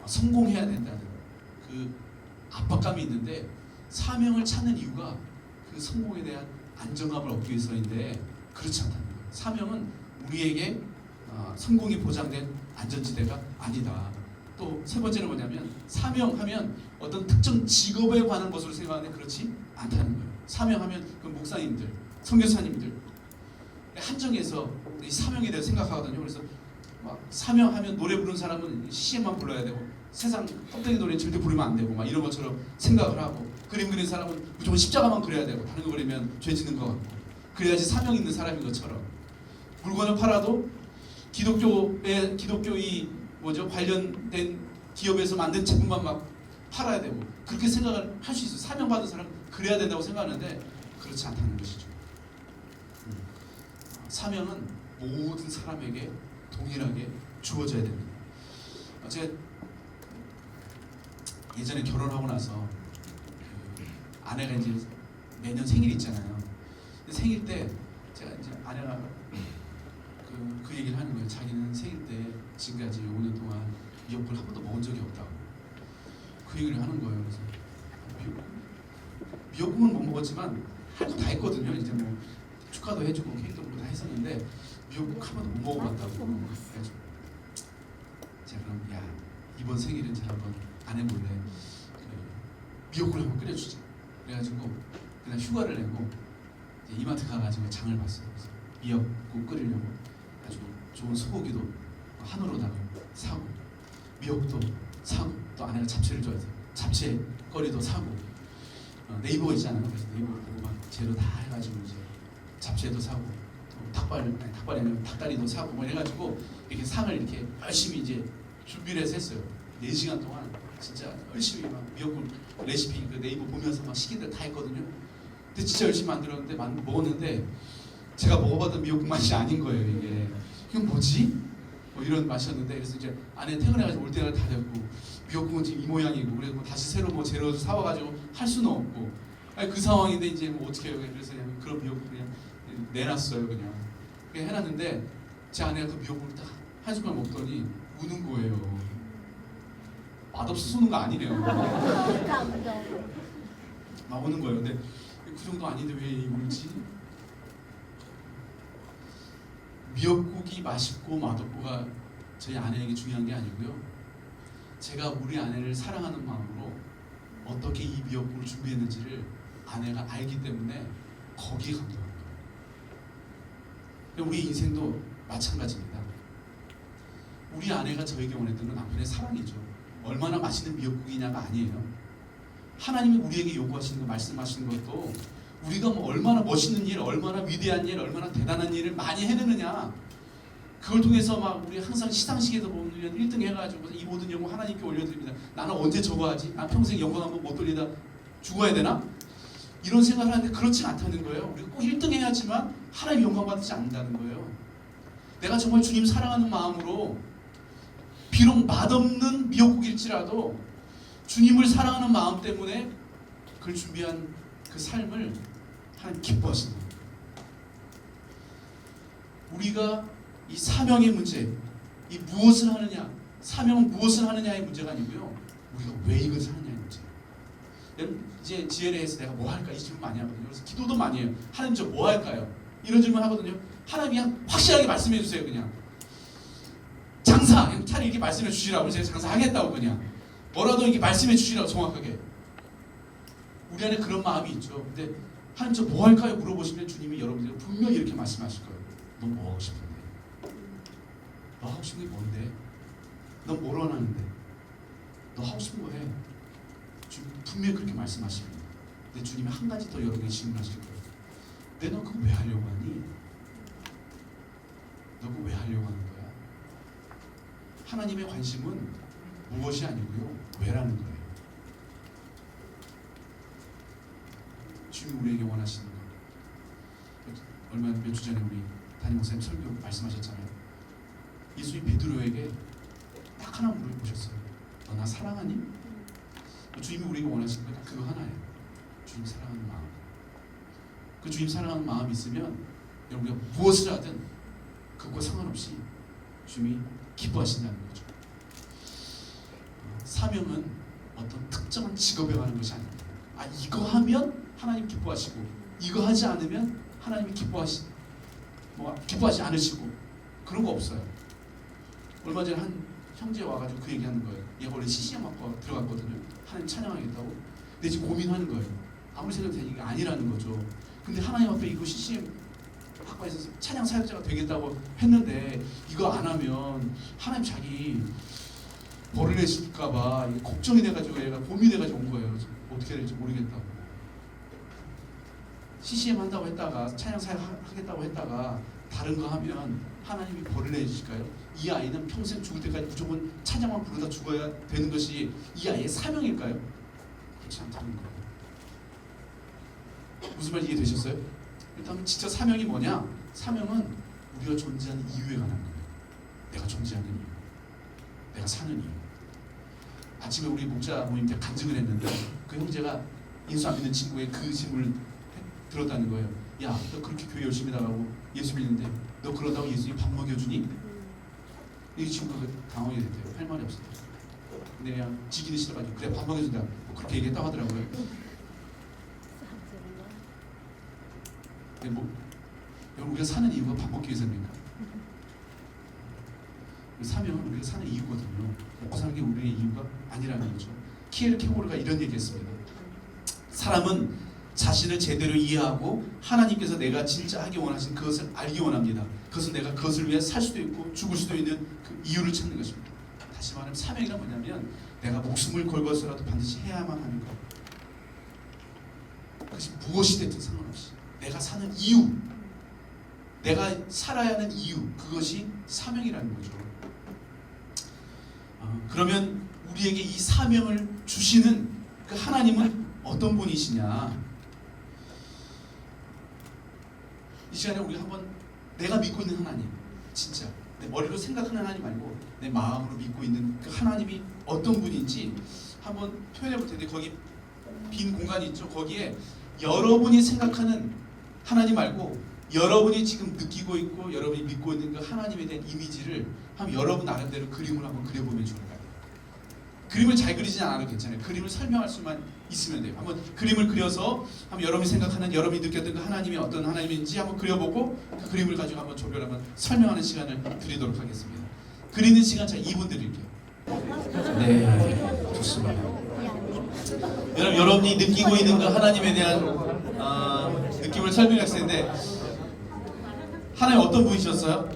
성공해야 된다는 그 압박감이 있는데 사명을 찾는 이유가 그 성공에 대한 안정감을 얻기 위해서인데 그렇지 않다는 거예요. 사명은 우리에게 성공이 보장된 안전지대가 아니다. 또 세 번째는 뭐냐면 사명하면 어떤 특정 직업에 관한 것으로 생각하는데 그렇지 않다는 거예요. 사명하면 그 목사님들, 선교사님들 한정해서 이 사명에 대해서 생각하거든요. 그래서 막 사명하면 노래 부르는 사람은 CM만 불러야 되고 세상 껍데기 노래 절대 부르면 안 되고 막 이런 것처럼 생각을 하고, 그림 그리는 사람은 무조건 십자가만 그려야 되고 다른 거 그리면 죄 짓는 것 같고, 그래야지 사명 있는 사람인 것처럼 물건을 팔아도 기독교의 관련된 기업에서 만든 제품만 막 팔아야 되고 그렇게 생각을 할 수 있어요. 사명받은 사람은 그래야 된다고 생각하는데 그렇지 않다는 것이죠. 사명은 모든 사람에게 동일하게 주어져야 됩니다. 제가 예전에 결혼하고 나서 아내가 이제 매년 생일 있잖아요. 생일 때 제가 이제 아내가 그 얘기를 하는 거예요. 자기는 생일 때 지금까지 5년 동안 미역국을 한 번도 먹은 적이 없다고 그 얘기를 하는 거예요. 그래서 미역국은 못 먹었지만 할 거 다 했거든요. 이제 뭐 축하도 해주고 케이크도 먹고 다 했었는데 미역국 한 번도 못 먹어봤다고. 그래서 제가 그럼 이번 생일은 제가 한번 아내 몰래 미역국을 한번 끓여주자. 그래가지고 그날 휴가를 내고 이제 이마트 가가지고 장을 봤어요. 그래서 미역국 끓이려고 아주 좋은 소고기도 한우로다가 사고 미역도 사고 또 아내가 잡채를 좋아해서 잡채 거리도 사고 네이버 있잖아요. 그래서 네이버 보고 막 재료 다 해가지고 이제 잡채도 사고 또 닭발이 아니라 닭다리도 사고 뭐 이래가지고 이렇게 상을 이렇게 열심히 이제 준비를 해서 했어요. 4시간 동안 진짜 열심히 막 미역국 레시피 그 네이버 보면서 막 시키는 다 했거든요. 근데 진짜 열심히 만들었는데 먹었는데 제가 먹어봤던 미역국 맛이 아닌 거예요. 이건 뭐지? 뭐 이런 맛이었는데, 그래서 이제 아내 퇴근해가지고 올 때가 다 됐고 미역국은 지금 이 모양이고 그래서 뭐 다시 새로 뭐 재료 사와가지고 할 수는 없고 그 상황인데 이제 뭐 어떻게 해요? 그래서 그냥 그런 미역국 그냥 내놨어요. 그냥 해놨는데 제 아내가 그 미역국을 딱 한 숟갈 먹더니 우는 거예요. 맛없어 쏘는 거 아니네요. 감동. 막 오는 거예요. 근데 그 정도 아닌데 왜 울지? 미역국이 맛있고 맛없고가 저희 아내에게 중요한 게 아니고요. 제가 우리 아내를 사랑하는 마음으로 어떻게 이 미역국을 준비했는지를 아내가 알기 때문에 거기에 감동한 거예요. 우리 인생도 마찬가지입니다. 우리 아내가 저에게 원했던 건 남편의 사랑이죠. 얼마나 맛있는 미역국이냐가 아니에요. 하나님이 우리에게 요구하시는 거, 말씀하시는 것도 우리가 뭐 얼마나 멋있는 일, 얼마나 위대한 일, 얼마나 대단한 일을 많이 해내느냐, 그걸 통해서 막 우리 항상 시상식에서 보면 1등 해가지고 이 모든 영광 하나님께 올려드립니다. 나는 언제 저거 하지? 난 평생 영광 한번 못 돌리다 죽어야 되나? 이런 생각을 하는데 그렇지 않다는 거예요. 우리가 꼭 1등 해야지만 하나님 영광 받지 않는다는 거예요. 내가 정말 주님 사랑하는 마음으로 비록 맛없는 미역국일지라도 주님을 사랑하는 마음 때문에 그걸 준비한 그 삶을 하나님 기뻐하신다. 우리가 이 사명의 문제, 이 무엇을 하느냐, 사명은 무엇을 하느냐의 문제가 아니고요. 우리가 왜 이것을 하느냐의 문제예요. 여러분 이제 GLA에서 내가 뭐 할까 이 질문 많이 하거든요. 그래서 기도도 많이 해요. 하나님 저 뭐 할까요? 이런 질문 하거든요. 하나님이 그냥 확실하게 말씀해 주세요. 그냥 장사, 그냥 차라리 이렇게 말씀해 주시라고. 제가 장사하겠다고 그냥 뭐라도 이렇게 말씀해 주시라고 정확하게. 우리 안에 그런 마음이 있죠. 근데 하나님 저 뭐 할까요? 물어보시면 주님이 여러분들 분명히 이렇게 말씀하실 거예요. 너 뭐 하고 싶은데? 너 하고 싶은 게 뭔데? 너 뭘 원하는데? 너 하고 싶은 거 해. 주님 분명히 그렇게 말씀하십니다. 근데 주님이 한 가지 더 여러분에게 질문하실 거예요. 근데 너 그거 왜 하려고 하니? 너 그거 왜 하려고 하는 거야? 하나님의 관심은 무엇이 아니고요. 왜라는 거예요. 주님이 우리에게 원하시는 거. 얼마 몇 주 전에 우리 담임 목사님 설교 말씀하셨잖아요. 예수님 베드로에게 딱 하나 물어보셨어요. 너 나 사랑하니? 주님이 우리에게 원하시는 건 딱 그거 하나예요. 주님 사랑하는 마음. 그 주님 사랑하는 마음이 있으면 여러분 우리가 무엇을 하든 그것과 상관없이 주님이 기뻐하신다는 거죠. 사명은 어떤 특정한 직업에 관한 것이 아닙니다. 아 이거 하면 하나님 기뻐하시고 이거 하지 않으면 하나님이 기뻐하시 않으시고 그런 거 없어요. 얼마 전에 한 형제 와가지고 그 얘기하는 거예요. 얘가 원래 CCM학과 들어갔거든요. 하나님 찬양하겠다고. 근데 지금 고민하는 거예요. 아무리 생각해도 이게 아니라는 거죠. 근데 하나님 앞에 이거 CCM 학과에서 찬양 사역자가 되겠다고 했는데 이거 안 하면 하나님 자기 벌을 내실까봐 걱정이 돼가지고 얘가 고민이 돼가지고 온 거예요. 어떻게 해야 될지 모르겠다고. CCM 한다고 했다가 찬양 사역 하겠다고 했다가 다른 거 하면 하나님이 벌을 내주실까요? 이 아이는 평생 죽을 때까지 무조건 찬양만 부르다 죽어야 되는 것이 이 아이의 사명일까요? 그렇지 않다는 거예요. 무슨 말 이해되셨어요? 일단 진짜 사명이 뭐냐? 사명은 우리가 존재하는 이유에 관한 거예요. 내가 존재하는 이유, 내가 사는 이유. 아침에 우리 목자 모임 때 간증을 했는데 그 형제가 예수 안 믿는 친구의 그 질문을 들었다는 거예요. 야, 너 그렇게 교회 열심히 나가고 예수 믿는데 너 그러다고 예수님 밥 먹여주니? 이 친구가 당황이 됐대요. 할 말이 없었대요. 근데 그냥 지기는 싫어가지고 그래 밥 먹여준다. 뭐 그렇게 얘기했다고 하더라고요. 근데 뭐 여러분 우리가 사는 이유가 밥 먹기 위해서입니까? 사명은 우리가 사는 이유거든요. 먹고 사는 게 우리의 이유가 아니라는 거죠. 키에르 케고르가 이런 얘기했습니다. 사람은 자신을 제대로 이해하고 하나님께서 내가 진짜 하기 원하신 그것을 알기 원합니다. 그것은 내가 그것을 위해 살 수도 있고 죽을 수도 있는 그 이유를 찾는 것입니다. 다시 말하면 사명이란 뭐냐면 내가 목숨을 걸고서라도 반드시 해야만 하는 것. 그것이 무엇이 됐든 상관없이 내가 사는 이유, 내가 살아야 하는 이유, 그것이 사명이라는 거죠. 그러면 우리에게 이 사명을 주시는 그 하나님은 어떤 분이시냐? 이 시간에 우리 한번 내가 믿고 있는 하나님, 진짜 내 머리로 생각하는 하나님 말고 내 마음으로 믿고 있는 그 하나님이 어떤 분인지 한번 표현해 볼 텐데, 거기 빈 공간이 있죠. 거기에 여러분이 생각하는 하나님 말고 여러분이 지금 느끼고 있고 여러분이 믿고 있는 그 하나님에 대한 이미지를 한번 여러분 나름대로 그림을 한번 그려보면 좋을 것 같아요. 그림을 잘 그리지 않아도 괜찮아요. 그림을 설명할 수만 있으면 돼요. 한번 그림을 그려서 한번 여러분이 생각하는, 여러분이 느꼈던 그 하나님이 어떤 하나님인지 한번 그려보고 그 그림을 가지고 한번 조별 한번 설명하는 시간을 드리도록 하겠습니다. 그리는 시간 제가 2분 드릴게요. 네, 좋습니다. 여러분, 여러분이 느끼고 있는 그 하나님에 대한 느낌을 설명할 텐데, 하나님 어떤 분이셨어요?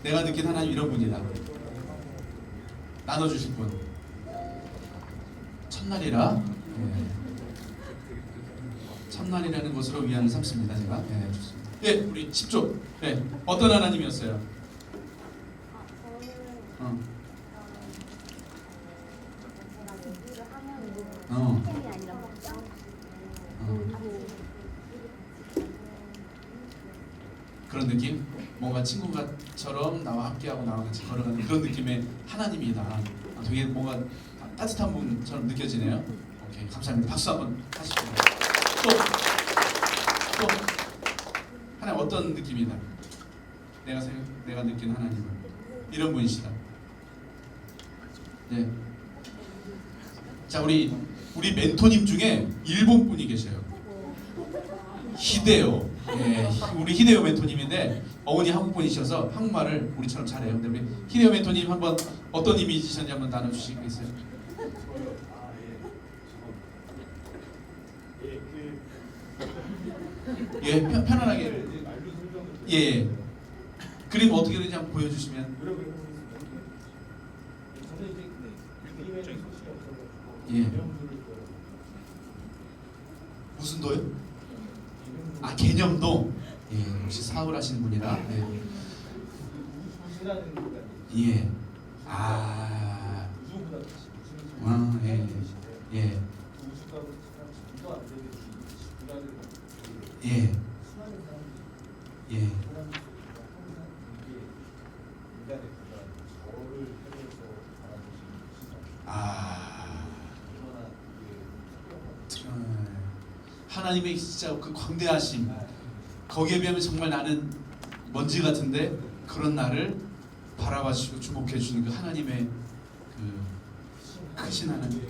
내가 느낀 하나님 이런 분이다. 나눠주실 분. 첫날이라. 네. 첫날이라는 것으로 위안을 삼습니다. 제가. 네, 좋습니다. 예, 우리 10조. 네, 어떤 하나님이었어요? 그런 느낌? 뭔가 친구처럼 나와 함께하고 나와 같이 걸어가는 그런 느낌의 하나님이다. 되게 뭔가 따뜻한 분처럼 느껴지네요. 오케이, 감사합니다. 박수 한번 하시죠. 또 하나님 어떤 느낌이다? 내가 느낀 하나님은 이런 분이시다. 네. 자, 우리 멘토님 중에 일본 분이 계셔요. 히데요. 예, 우리 히데요 멘토님인데 어머니 한국 분이셔서 한국말을 우리처럼 잘해요. 근데 우리 히데요 멘토님 한번 어떤 이미지셨는지 한번 나눠주시겠어요? 예, 편안하게. 예. 그림 어떻게 그리는지 한번 보여주시면. 예. 무슨 도요? 아, 개념도. 예, 역시 사업을 하시는 분이라. 예. 예. 아. 예. 예. 예. 예. 하나님의 진짜 그 광대하심, 거기에 비하면 정말 나는 먼지 같은데 그런 나를 바라봐 주시고 주목해 주시는 그 하나님의 그 크신 하나님.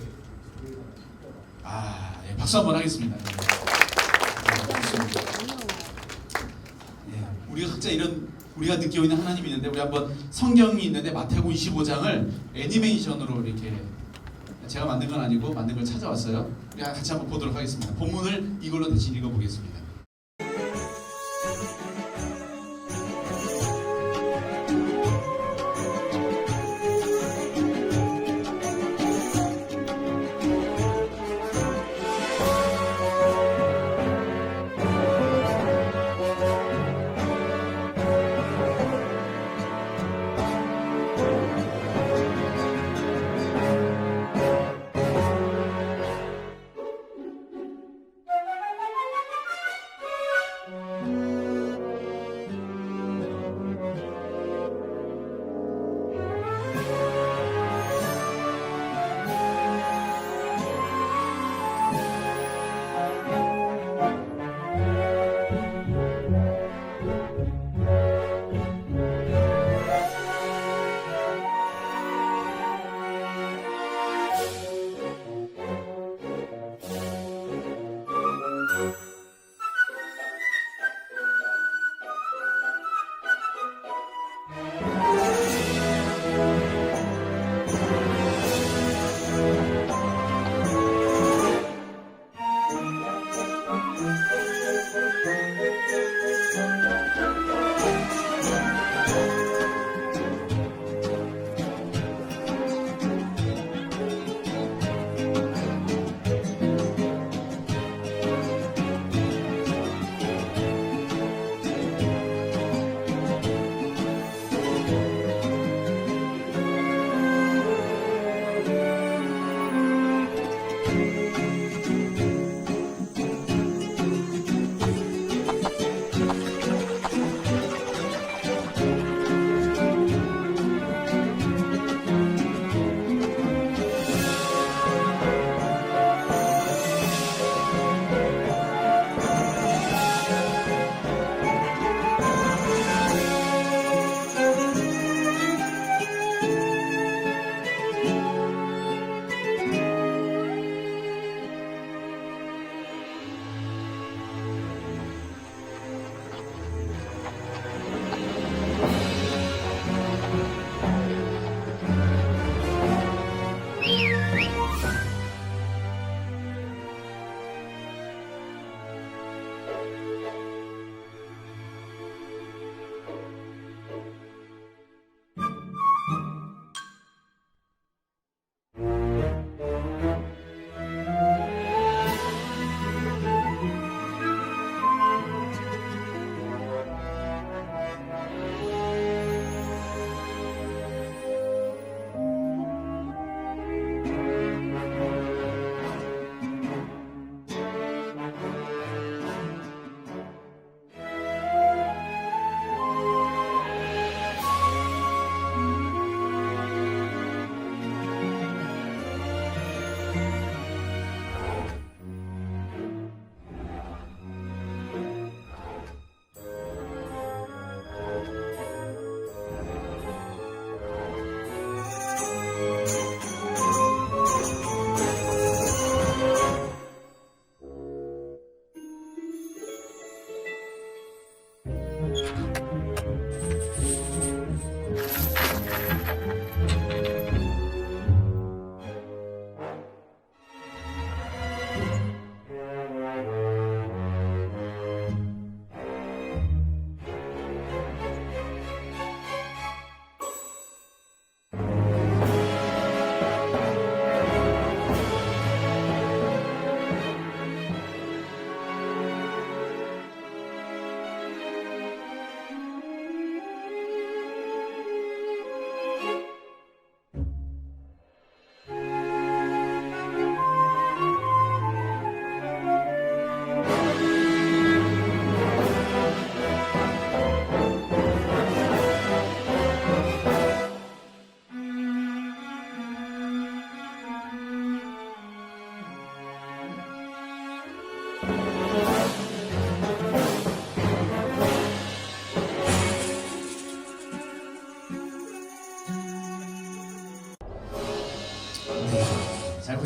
예, 박수 한번 하겠습니다. 예, 우리가 각자 우리가 느끼고 있는 하나님이 있는데, 우리 한번 성경이 있는데 마태복음 25장을 애니메이션으로 이렇게, 제가 만든 건 아니고 만든 걸 찾아왔어요. 우리 같이 한번 보도록 하겠습니다. 본문을 이걸로 다시 읽어보겠습니다.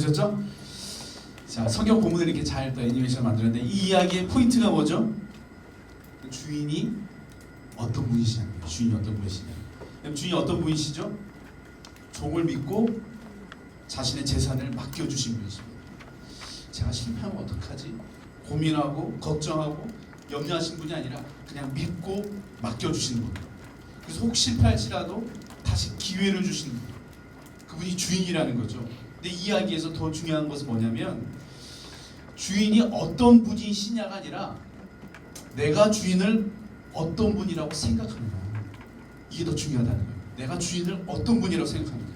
보셨죠? 자, 성경 본문을 이렇게 잘 또 애니메이션 만들었는데 이 이야기의 포인트가 뭐죠? 주인이 어떤 분이시냐? 주인이 어떤 분이시냐? 그럼 주인이 어떤 분이시죠? 종을 믿고 자신의 재산을 맡겨주신 분이십니다. 제가 실패하면 어떡하지? 고민하고 걱정하고 염려하신 분이 아니라 그냥 믿고 맡겨주시는 분. 그래서 혹 실패할지라도 다시 기회를 주시는 분. 그분이 주인이라는 거죠. 근데 이 이야기에서 더 중요한 것은 뭐냐면 주인이 어떤 분이시냐가 아니라 내가 주인을 어떤 분이라고 생각하는가. 이게 더 중요하다는 거예요. 내가 주인을 어떤 분이라고 생각하는가.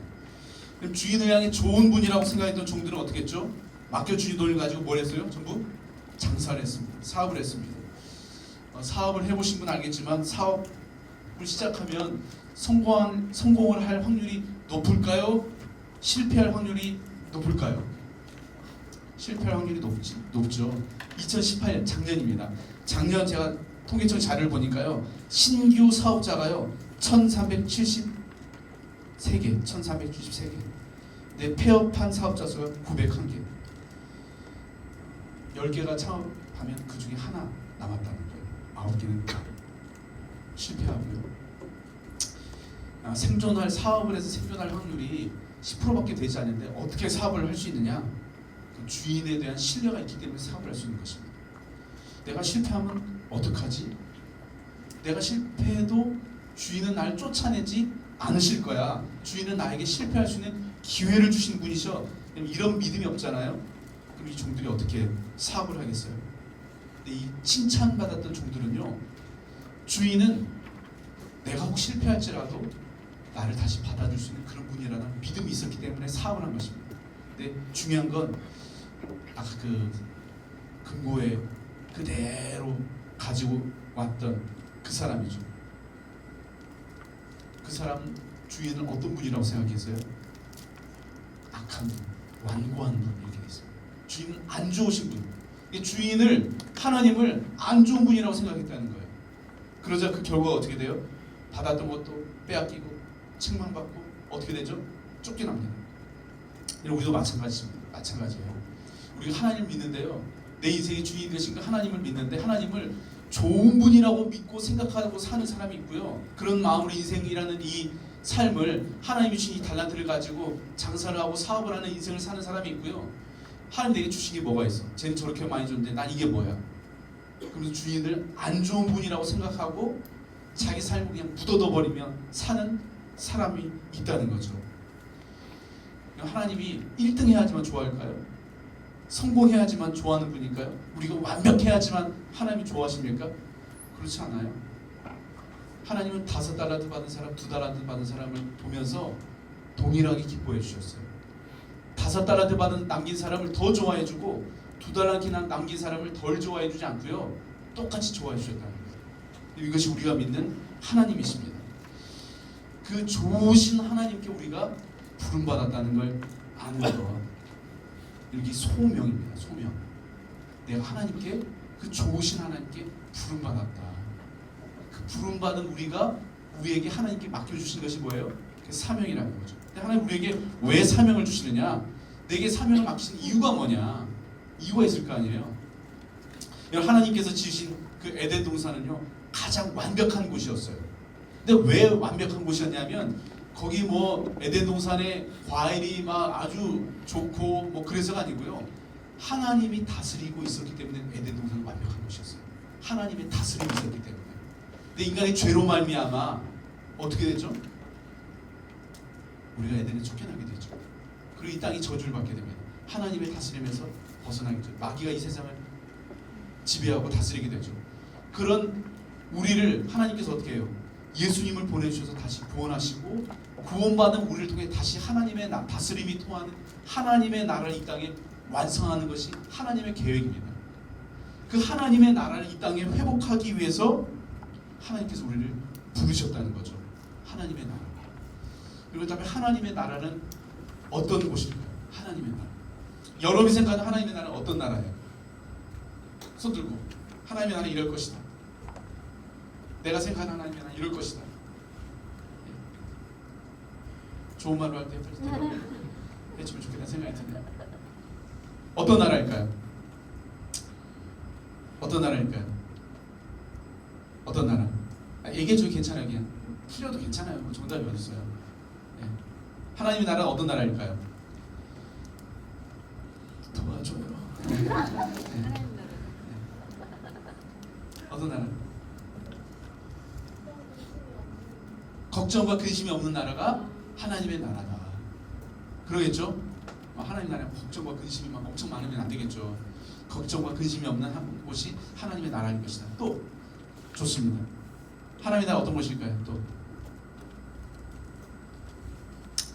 그럼 주인을 향해 좋은 분이라고 생각했던 종들은 어떻게 했죠? 맡겨주신 돈을 가지고 뭘 했어요? 전부 장사를 했습니다. 사업을 했습니다. 사업을 해보신 분 알겠지만 사업을 시작하면 성공을 할 확률이 높을까요? 실패할 확률이 높을까요? 실패할 확률이 높죠. 2018년 작년입니다. 작년 제가 통계청 자료를 보니까요. 신규 사업자가요. 1373개. 네, 폐업한 사업자 수가 901개. 10개가 창업하면 그 중에 하나 남았다는 거예요. 9개는 실패하고요. 사업을 해서 생존할 확률이 10%밖에 되지 않는데 어떻게 사업을 할 수 있느냐? 그 주인에 대한 신뢰가 있기 때문에 사업을 할 수 있는 것입니다. 내가 실패하면 어떡하지? 내가 실패해도 주인은 날 쫓아내지 않으실 거야. 주인은 나에게 실패할 수 있는 기회를 주신 분이셔. 이런 믿음이 없잖아요. 그럼 이 종들이 어떻게 사업을 하겠어요? 근데 이 칭찬받았던 종들은요. 주인은 내가 혹 실패할지라도 나를 다시 받아줄 수 있는 그런 분이라는 믿음이 있었기 때문에 사업을 한 것입니다. 근데 중요한 건 아까 그 금고에 그대로 가지고 왔던 그 사람이죠. 그 사람 주인은 어떤 분이라고 생각했어요? 악한 분, 완고한 분 이렇게 됐어요. 주인은 안 좋으신 분. 주인을 하나님을 안 좋은 분이라고 생각했다는 거예요. 그러자 그 결과가 어떻게 돼요? 받았던 것도 빼앗기고 책망받고 어떻게 되죠? 쫓겨납니다. 우리도 마찬가지예요. 우리가 하나님을 믿는데요. 내 인생의 주인 되신 그 하나님을 믿는데 하나님을 좋은 분이라고 믿고 생각하고 사는 사람이 있고요. 그런 마음으로 인생이라는 이 삶을 하나님이 주신 이 달란트를 가지고 장사를 하고 사업을 하는 인생을 사는 사람이 있고요. 하나님 내게 주신 게 뭐가 있어? 쟤는 저렇게 많이 줬는데 난 이게 뭐야? 그러면서 주인을 안 좋은 분이라고 생각하고 자기 삶을 그냥 묻어둬버리면 사는 사람이 있다는 거죠. 하나님이 1등 해야지만 좋아할까요? 성공해야지만 좋아하는 분일까요? 우리가 완벽해야지만 하나님이 좋아하십니까? 그렇지 않아요. 하나님은 5달란트 받은 사람, 2달란트 받은 사람을 보면서 동일하게 기뻐해 주셨어요. 5달란트 남긴 사람을 더 좋아해 주고 2달란트 남긴 사람을 덜 좋아해 주지 않고요. 똑같이 좋아해 주셨다는 거예요. 이것이 우리가 믿는 하나님이십니다. 그 좋으신 하나님께 우리가 부름받았다는 걸 아는 것. 여기 소명입니다. 소명. 내가 하나님께 그 좋으신 하나님께 부름받았다. 그 부름받은 우리에게 하나님께 맡겨주신 것이 뭐예요? 그 사명이라는 거죠. 근데 하나님 우리에게 왜 사명을 주시느냐? 내게 사명을 맡기신 이유가 뭐냐? 이유가 있을 거 아니에요. 하나님께서 지으신 그 에덴 동산은요 가장 완벽한 곳이었어요. 근데 왜 완벽한 곳이었냐면 거기 뭐 에덴 동산에 과일이 막 아주 좋고 뭐 그래서가 아니고요. 하나님이 다스리고 있었기 때문에 에덴 동산은 완벽한 곳이었어요. 하나님의 다스림이 있었기 때문에. 근데 인간의 죄로 말미암아 어떻게 되죠? 우리가 에덴에 쫓겨나게 되죠. 그리고 이 땅이 저주를 받게 됩니다. 하나님의 다스림에서 벗어나게 되죠. 마귀가 이 세상을 지배하고 다스리게 되죠. 그런 우리를 하나님께서 어떻게 해요? 예수님을 보내주셔서 다시 구원하시고 구원받은 우리를 통해 다시 하나님의 다스림이 통하는 하나님의 나라를 이 땅에 완성하는 것이 하나님의 계획입니다. 그 하나님의 나라를 이 땅에 회복하기 위해서 하나님께서 우리를 부르셨다는 거죠. 하나님의 나라. 그리고 그다음에 하나님의 나라는 어떤 곳일까요? 하나님의 나라. 여러분이 생각하는 하나님의 나라는 어떤 나라예요? 손 들고 하나님의 나라는 이럴 것이다. 내가 생각하는 하나님의 나라는 이럴 것이다. 좋은 말로 할 때 빨리 대답을 해주면 좋겠다는 생각이 드네요. 어떤 나라일까요? 어떤 나라일까요? 어떤 나라? 얘기해줘도 괜찮아요. 그냥 틀려도 괜찮아요. 뭐 정답이 어딨어요. 네. 하나님의 나라는 어떤 나라일까요? 도와줘요. 네. 어떤 나라? 걱정과 근심이 없는 나라가 하나님의 나라다. 그러겠죠? 하나님 나라에 걱정과 근심이 막 엄청 많으면 안 되겠죠. 걱정과 근심이 없는 한 곳이 하나님의 나라인 것이다. 또 좋습니다. 하나님의 나라 어떤 곳일까요? 또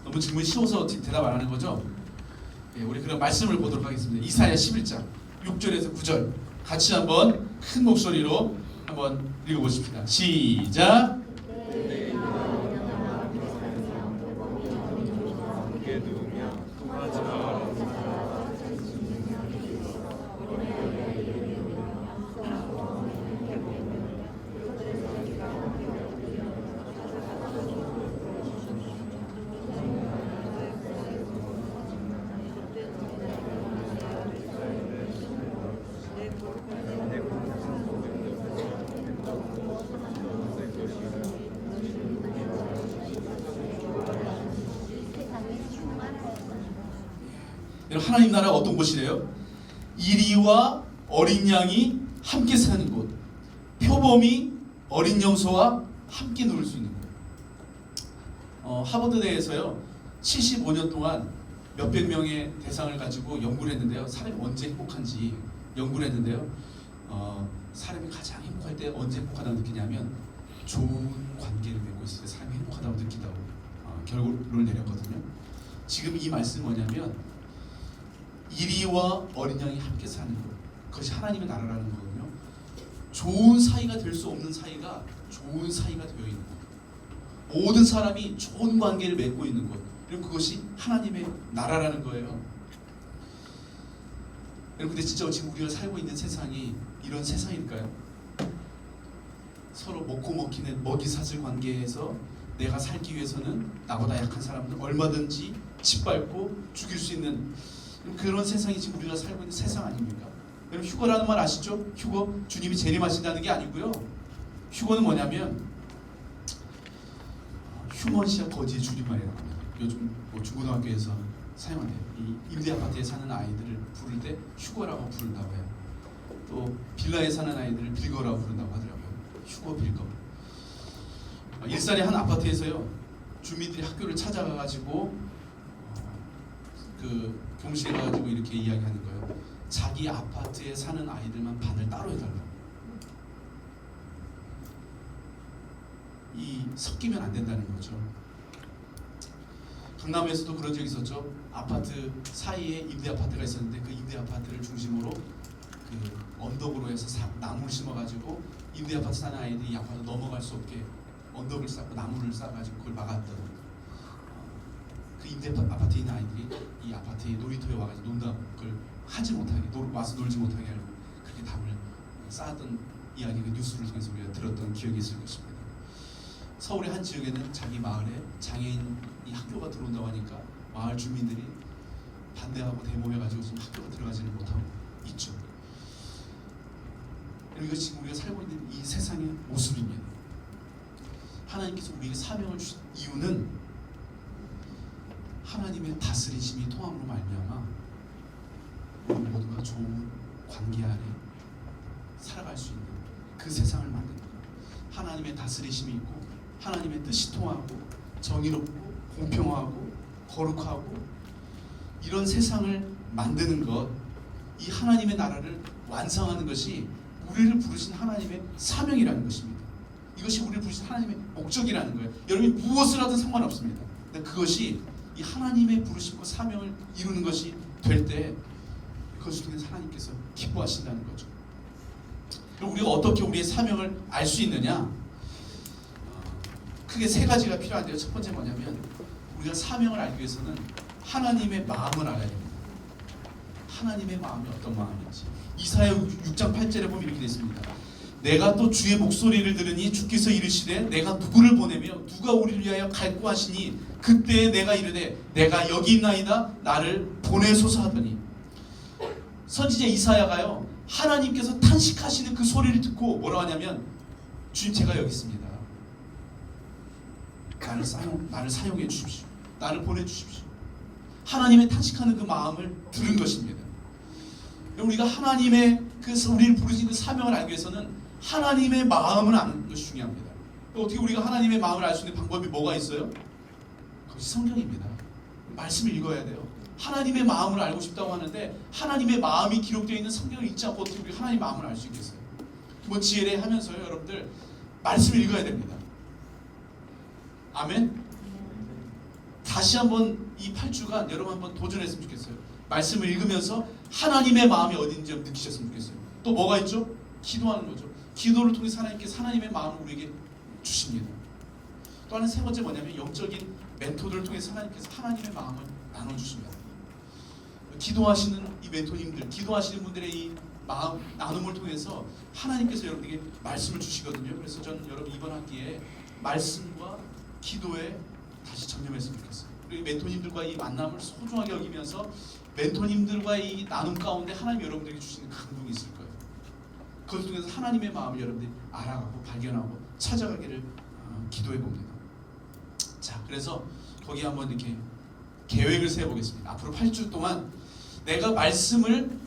너무 질문이 쉬워서 대답 안 하는 거죠? 예, 우리 그럼 말씀을 보도록 하겠습니다. 이사야 11장 6절에서 9절 같이 한번 큰 목소리로 한번 읽어보십시다. 시작. 하나님 나라가 어떤 곳이래요? 이리와 어린 양이 함께 사는 곳, 표범이 어린 염소와 함께 놀 수 있는 곳. 하버드대에서요 75년 동안 몇백 명의 대상을 가지고 연구를 했는데요. 사람이 언제 행복한지 연구를 했는데요. 사람이 가장 행복할 때 언제 행복하다고 느끼냐면 좋은 관계를 맺고 있을 때 사람이 행복하다고 느낀다고 결론을 내렸거든요. 지금 이 말씀은 뭐냐면 이리와 어린 양이 함께 사는 것, 그것이 하나님의 나라라는 거거든요. 좋은 사이가 될 수 없는 사이가 좋은 사이가 되어 있는 것, 모든 사람이 좋은 관계를 맺고 있는 것, 그리고 그것이 하나님의 나라라는 거예요. 여러분, 근데 진짜 지금 우리가 살고 있는 세상이 이런 세상일까요? 서로 먹고 먹기는 먹이사슬 관계에서 내가 살기 위해서는 나보다 약한 사람들 얼마든지 짓밟고 죽일 수 있는 그런 세상이 지금 우리가 살고 있는 세상 아닙니까? 여러분, 휴거라는 말 아시죠? 휴거, 주님이 재림하신다는 게 아니고요. 휴거는 뭐냐면 휴먼시아 거지의 줄임말이라고 합니다. 요즘 뭐 중고등학교에서 사용하대요. 이 임대 아파트에 사는 아이들을 부를 때 휴거라고 부른다고 해요. 또 빌라에 사는 아이들을 빌거라고 부른다고 하더라고요. 휴거, 빌거. 일산의 한 아파트에서요 주민들이 학교를 찾아가가지고 그 교무실에 가가지고 이렇게 이야기하는 거예요. 자기 아파트에 사는 아이들만 반을 따로 해달라고. 섞이면 안 된다는 거죠. 강남에서도 그런 적이 있었죠. 아파트 사이에 임대 아파트가 있었는데 그 임대 아파트를 중심으로 그 언덕으로 해서 나무를 심어가지고 임대 아파트 사는 아이들이 이 아파트 넘어갈 수 없게 언덕을 쌓고 나무를 쌓아가지고 그걸 막았던. 그 임대 아파트에 있는 아이들이 이 아파트에 놀이터에 와가지고 논다 그걸 하지 못하게 와서 놀지 못하게 하려고 그렇게 담을 쌓았던 이야기가 뉴스를 통해서 우리가 들었던 기억이 있을 것입니다. 서울의 한 지역에는 자기 마을에 장애인이 학교가 들어온다고 하니까 마을 주민들이 반대하고 대모해가지고 지금 학교가 들어가지를 못하고 있죠. 이거 지금 우리가 살고 있는 이 세상의 모습입니다. 하나님께서 우리에게 사명을 주신 이유는 하나님의 다스리심이 통함으로 말미암아 우리 모두가 좋은 관계 아래 살아갈 수 있는 그 세상을 만든다. 하나님의 다스리심이 있고 하나님의 뜻이 통하고 정의롭고 공평하고 거룩하고 이런 세상을 만드는 것, 이 하나님의 나라를 완성하는 것이 우리를 부르신 하나님의 사명이라는 것입니다. 이것이 우리를 부르신 하나님의 목적이라는 거예요. 여러분이 무엇을 하든 상관없습니다. 근데 그것이 이 하나님의 부르심과 사명을 이루는 것이 될 때 그것을 통해서 하나님께서 기뻐하신다는 거죠. 그럼 우리가 어떻게 우리의 사명을 알 수 있느냐? 크게 세 가지가 필요한데요. 첫 번째 뭐냐면 우리가 사명을 알기 위해서는 하나님의 마음을 알아야 됩니다. 하나님의 마음이 어떤 마음인지. 이사야 6장 8절에 보면 이렇게 되어 있습니다. 내가 또 주의 목소리를 들으니 주께서 이르시되 내가 누구를 보내며 누가 우리를 위하여 갈고 하시니 그때 내가 이르되 내가 여기 있나이다 나를 보내소서 하더니 선지자 이사야가요 하나님께서 탄식하시는 그 소리를 듣고 뭐라고 하냐면 주님 제가 여기 있습니다. 나를 사용해 주십시오. 나를 보내주십시오. 하나님의 탄식하는 그 마음을 들은 것입니다. 우리가 하나님의 그 우리를 부르신 그 사명을 알기 위해서는 하나님의 마음을 아는 것이 중요합니다. 또 어떻게 우리가 하나님의 마음을 알 수 있는 방법이 뭐가 있어요? 그것이 성경입니다. 말씀을 읽어야 돼요. 하나님의 마음을 알고 싶다고 하는데 하나님의 마음이 기록되어 있는 성경을 읽지 않고 어떻게 우리 하나님의 마음을 알 수 있겠어요? 뭐 지혜래 하면서요 여러분들 말씀을 읽어야 됩니다. 아멘? 다시 한번 이 8주간 여러분 한번 도전했으면 좋겠어요. 말씀을 읽으면서 하나님의 마음이 어딘지 느끼셨으면 좋겠어요. 또 뭐가 있죠? 기도하는 거죠. 기도를 통해서 하나님께서 하나님의 마음을 우리에게 주십니다. 또 하나 세 번째 뭐냐면 영적인 멘토들을 통해서 하나님께서 하나님의 마음을 나눠주십니다. 기도하시는 이 멘토님들, 기도하시는 분들의 이 마음 나눔을 통해서 하나님께서 여러분에게 말씀을 주시거든요. 그래서 저는 여러분 이번 학기에 말씀과 기도에 다시 전념했으면 좋겠어요. 그리고 멘토님들과 이 만남을 소중하게 여기면서 멘토님들과 이 나눔 가운데 하나님 여러분들에게 주시는 감동이 있을 거예요. 그것을 통해서 하나님의 마음을 여러분들이 알아가고 발견하고 찾아가기를 기도해 봅니다. 자, 그래서 거기 한번 이렇게 계획을 세워보겠습니다. 앞으로 8주 동안 내가 말씀을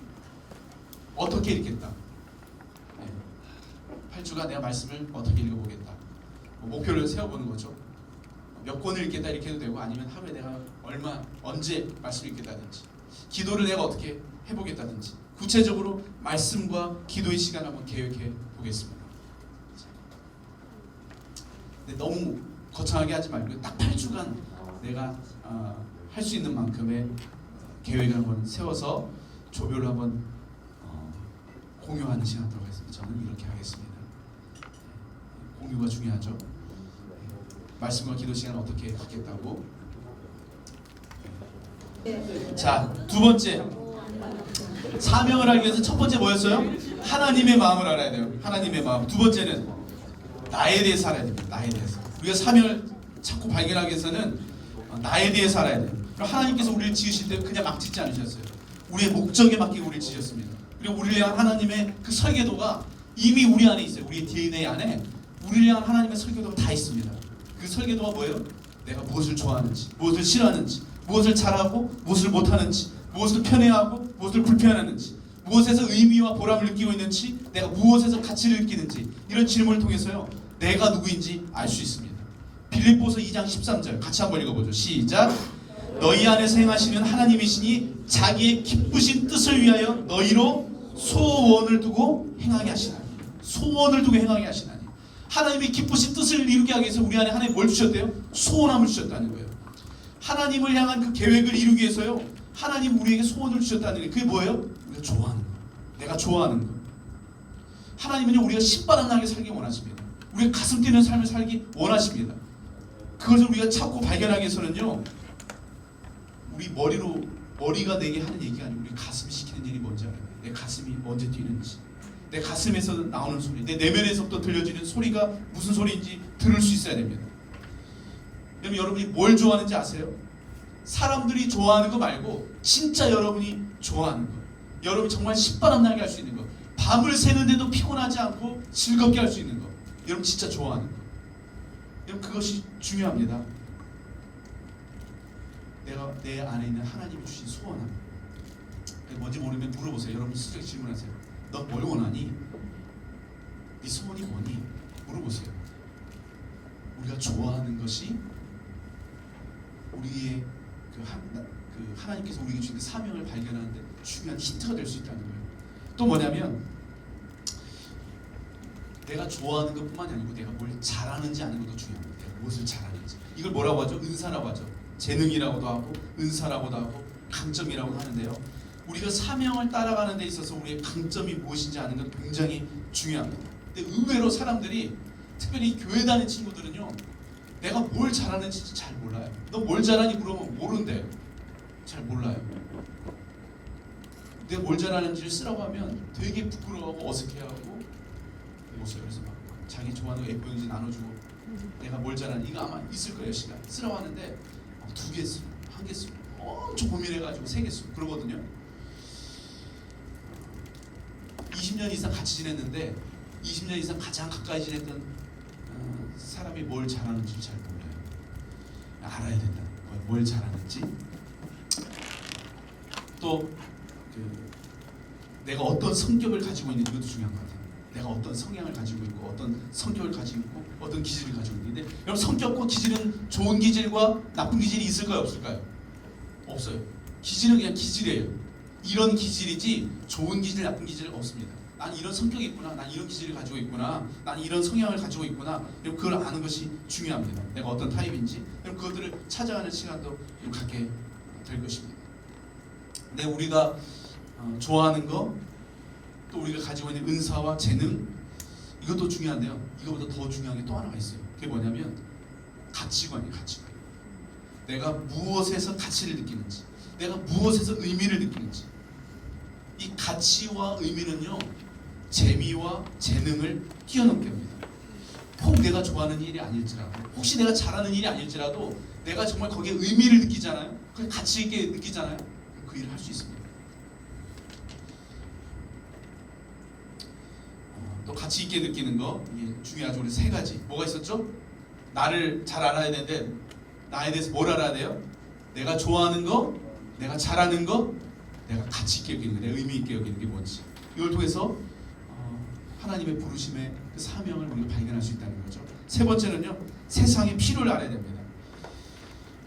어떻게 읽겠다. 8주간 내가 말씀을 어떻게 읽어보겠다. 목표를 세워보는 거죠. 몇 권을 읽겠다 이렇게 해도 되고 아니면 하루에 내가 언제 말씀을 읽겠다든지 기도를 내가 어떻게 해보겠다든지 구체적으로 말씀과 기도의 시간을 한번 계획해 보겠습니다. 근데 너무 거창하게 하지 말고 딱 8주간 내가 할 수 있는 만큼의 계획을 한번 세워서 조별로 한번 공유하는 시간 하도록 하겠습니다. 저는 이렇게 하겠습니다. 공유가 중요하죠. 말씀과 기도 시간을 어떻게 갖겠다고. 자, 두 번째 사명을 알기 위해서 첫 번째 뭐였어요? 하나님의 마음을 알아야 돼요. 하나님의 마음. 두 번째는 나에 대해서 알아야 됩니다. 나에 대해서. 우리가 사명을 찾고 발견하기 위해서는 나에 대해서 알아야 돼요. 하나님께서 우리를 지으실 때 그냥 막 짓지 않으셨어요. 우리의 목적에 맡기고 우리를 지으셨습니다. 그리고 우리를 향한 하나님의 그 설계도가 이미 우리 안에 있어요. 우리의 DNA 안에 우리를 향한 하나님의 설계도가 다 있습니다. 그 설계도가 뭐예요? 내가 무엇을 좋아하는지, 무엇을 싫어하는지, 무엇을 잘하고 무엇을 못하는지, 무엇을 편애하고 무엇을 불편하는지, 무엇에서 의미와 보람을 느끼고 있는지, 내가 무엇에서 가치를 느끼는지 이런 질문을 통해서요 내가 누구인지 알 수 있습니다. 빌립보서 2장 13절 같이 한번 읽어보죠. 시작. 너희 안에서 행하시는 하나님이시니 자기의 기쁘신 뜻을 위하여 너희로 소원을 두고 행하게 하시나니. 소원을 두고 행하게 하시나니. 하나님이 기쁘신 뜻을 이루게 하기 위해서 우리 안에 하나님 뭘 주셨대요? 소원함을 주셨다는 거예요. 하나님을 향한 그 계획을 이루기 위해서요 하나님 우리에게 소원을 주셨다는 거예요. 그게 뭐예요? 우리가 좋아하는 거. 내가 좋아하는 거. 하나님은요 우리가 신바람나게 살기 원하십니다. 우리가 가슴 뛰는 삶을 살기 원하십니다. 그것을 우리가 찾고 발견하기 위해서는요 우리 머리가 내게 하는 얘기가 아니고 우리 가슴이 시키는 일이 뭔지 알아요. 내 가슴이 언제 뛰는지, 내 가슴에서 나오는 소리, 내 내면에서부터 들려지는 소리가 무슨 소리인지 들을 수 있어야 됩니다. 여러분이 뭘 좋아하는지 아세요? 사람들이 좋아하는 거 말고 진짜 여러분이 좋아하는 거, 여러분이 정말 신바람 나게 할 수 있는 거, 밤을 새는데도 피곤하지 않고 즐겁게 할 수 있는 거, 여러분 진짜 좋아하는 거. 여러분 그것이 중요합니다. 내가 내 안에 있는 하나님이 주신 소원함. 뭔지 모르면 물어보세요. 여러분 스스로 질문하세요. 너 뭘 원하니? 네 소원이 뭐니? 물어보세요. 우리가 좋아하는 것이 우리의 하나님께서 우리에게 주신 사명을 발견하는데 중요한 힌트가 될 수 있다는 거예요. 또 뭐냐면 내가 좋아하는 것뿐만이 아니고 내가 뭘 잘하는지 아는 것도 중요합니다. 내가 무엇을 잘하는지. 이걸 뭐라고 하죠? 은사라고 하죠. 재능이라고도 하고 은사라고도 하고 강점이라고 하는데요. 우리가 사명을 따라가는 데 있어서 우리의 강점이 무엇인지 아는 건 굉장히 중요합니다. 근데 의외로 사람들이 특별히 교회 다니는 친구들은요 내가 뭘 잘하는지 잘 몰라요. 너 뭘 잘하니 물어보면 모른대요. 잘 몰라요. 내가 뭘 잘하는지를 쓰라고 하면 되게 부끄러워하고 어색해하고 못써요. 그래서 막 자기 좋아하는 거 A4용지 나눠주고 내가 뭘 잘하는지 이거 아마 있을 거예요. 시간 쓰라고 하는데 2개 쓰고 1개 쓰고 엄청 고민해가지고 3개 쓰고 그러거든요. 20년 이상 같이 지냈는데 20년 이상 가장 가까이 지냈던 사람이 뭘 잘하는지 잘 몰라요. 알아야 된다. 뭘 잘하는지. 또 내가 어떤 성격을 가지고 있는지 이것도 중요한 것 같아요. 내가 어떤 성향을 가지고 있고 어떤 성격을 가지고 있고 어떤 기질을 가지고 있는데 여러분 성격과 기질은 좋은 기질과 나쁜 기질이 있을까요? 없을까요? 없어요. 기질은 그냥 기질이에요. 이런 기질이지 좋은 기질 나쁜 기질은 없습니다. 난 이런 성격이 있구나. 난 이런 기질을 가지고 있구나. 난 이런 성향을 가지고 있구나. 그걸 아는 것이 중요합니다. 내가 어떤 타입인지 그것들을 찾아가는 시간도 갖게 될 것입니다. 근데 우리가 좋아하는 거, 또 우리가 가지고 있는 은사와 재능, 이것도 중요한데요. 이거보다 더 중요한 게 또 하나가 있어요. 그게 뭐냐면 가치관이에요. 가치관. 내가 무엇에서 가치를 느끼는지, 내가 무엇에서 의미를 느끼는지. 이 가치와 의미는요, 재미와 재능을 뛰어넘게 합니다. 혹 내가 좋아하는 일이 아닐지라도, 혹시 내가 잘하는 일이 아닐지라도 내가 정말 거기에 의미를 느끼잖아요. 그걸 가치 있게 느끼잖아요. 그 일을 할 수 있습니다. 또 가치 있게 느끼는 거, 이게 중요하죠. 우리 세 가지. 뭐가 있었죠? 나를 잘 알아야 되는데 나에 대해서 뭘 알아야 돼요? 내가 좋아하는 거, 내가 잘하는 거, 내가 가치 있게 여기는 거, 내가 의미 있게 여기는 게 뭔지. 이걸 통해서 하나님의 부르심의 그 사명을 우리가 발견할 수 있다는 거죠. 세 번째는요, 세상의 필요를 알아야 됩니다.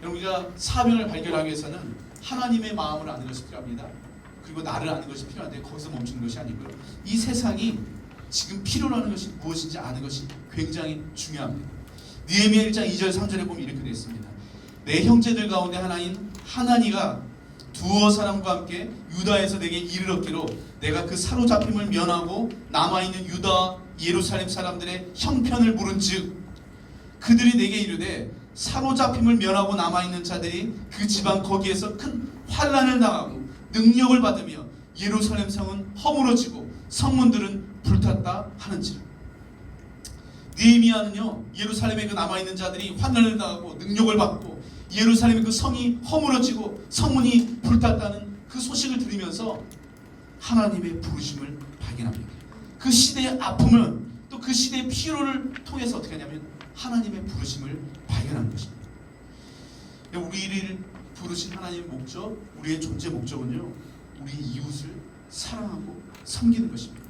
우리가 사명을 발견하기 위해서는 하나님의 마음을 아는 것이 필요합니다. 그리고 나를 아는 것이 필요한데 거기서 멈추는 것이 아니고요. 이 세상이 지금 필요로 하는 것이 무엇인지 아는 것이 굉장히 중요합니다. 느헤미야 1장 2절 3절에 보면 이렇게 되어 있습니다. 내 형제들 가운데 하나인 하나니가 두어 사람과 함께 유다에서 내게 이르렀기로 내가 그 사로잡힘을 면하고 남아있는 유다 예루살렘 사람들의 형편을 물은즉 그들이 내게 이르되 사로잡힘을 면하고 남아있는 자들이 그 지방 거기에서 큰 환난을 당하고 능력을 받으며 예루살렘 성은 허물어지고 성문들은 불탔다 하는지라. 느헤미야는요, 예루살렘에 그 남아있는 자들이 환난을 당하고 능력을 받고 예루살렘의 그 성이 허물어지고 성문이 불탔다는 그 소식을 들으면서 하나님의 부르심을 발견합니다. 그 시대의 아픔을 또 그 시대의 필요를 통해서 어떻게 하냐면 하나님의 부르심을 발견하는 것입니다. 우리를 부르신 하나님의 목적, 우리의 존재 목적은요, 우리 이웃을 사랑하고 섬기는 것입니다.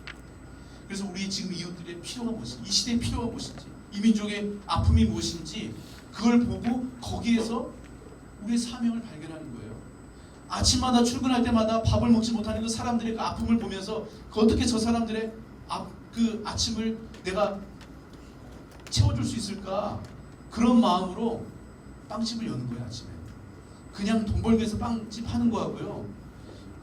그래서 우리 지금 이웃들의 필요가 무엇인지, 이 시대의 필요가 무엇인지, 이 민족의 아픔이 무엇인지 그걸 보고 거기에서 우리의 사명을 발견하는 거예요. 아침마다 출근할 때마다 밥을 먹지 못하는 그 사람들의 그 아픔을 보면서 어떻게 저 사람들의 그 아침을 내가 채워줄 수 있을까? 그런 마음으로 빵집을 여는 거예요. 아침에 그냥 돈 벌기 위해서 빵집 하는 거하고요,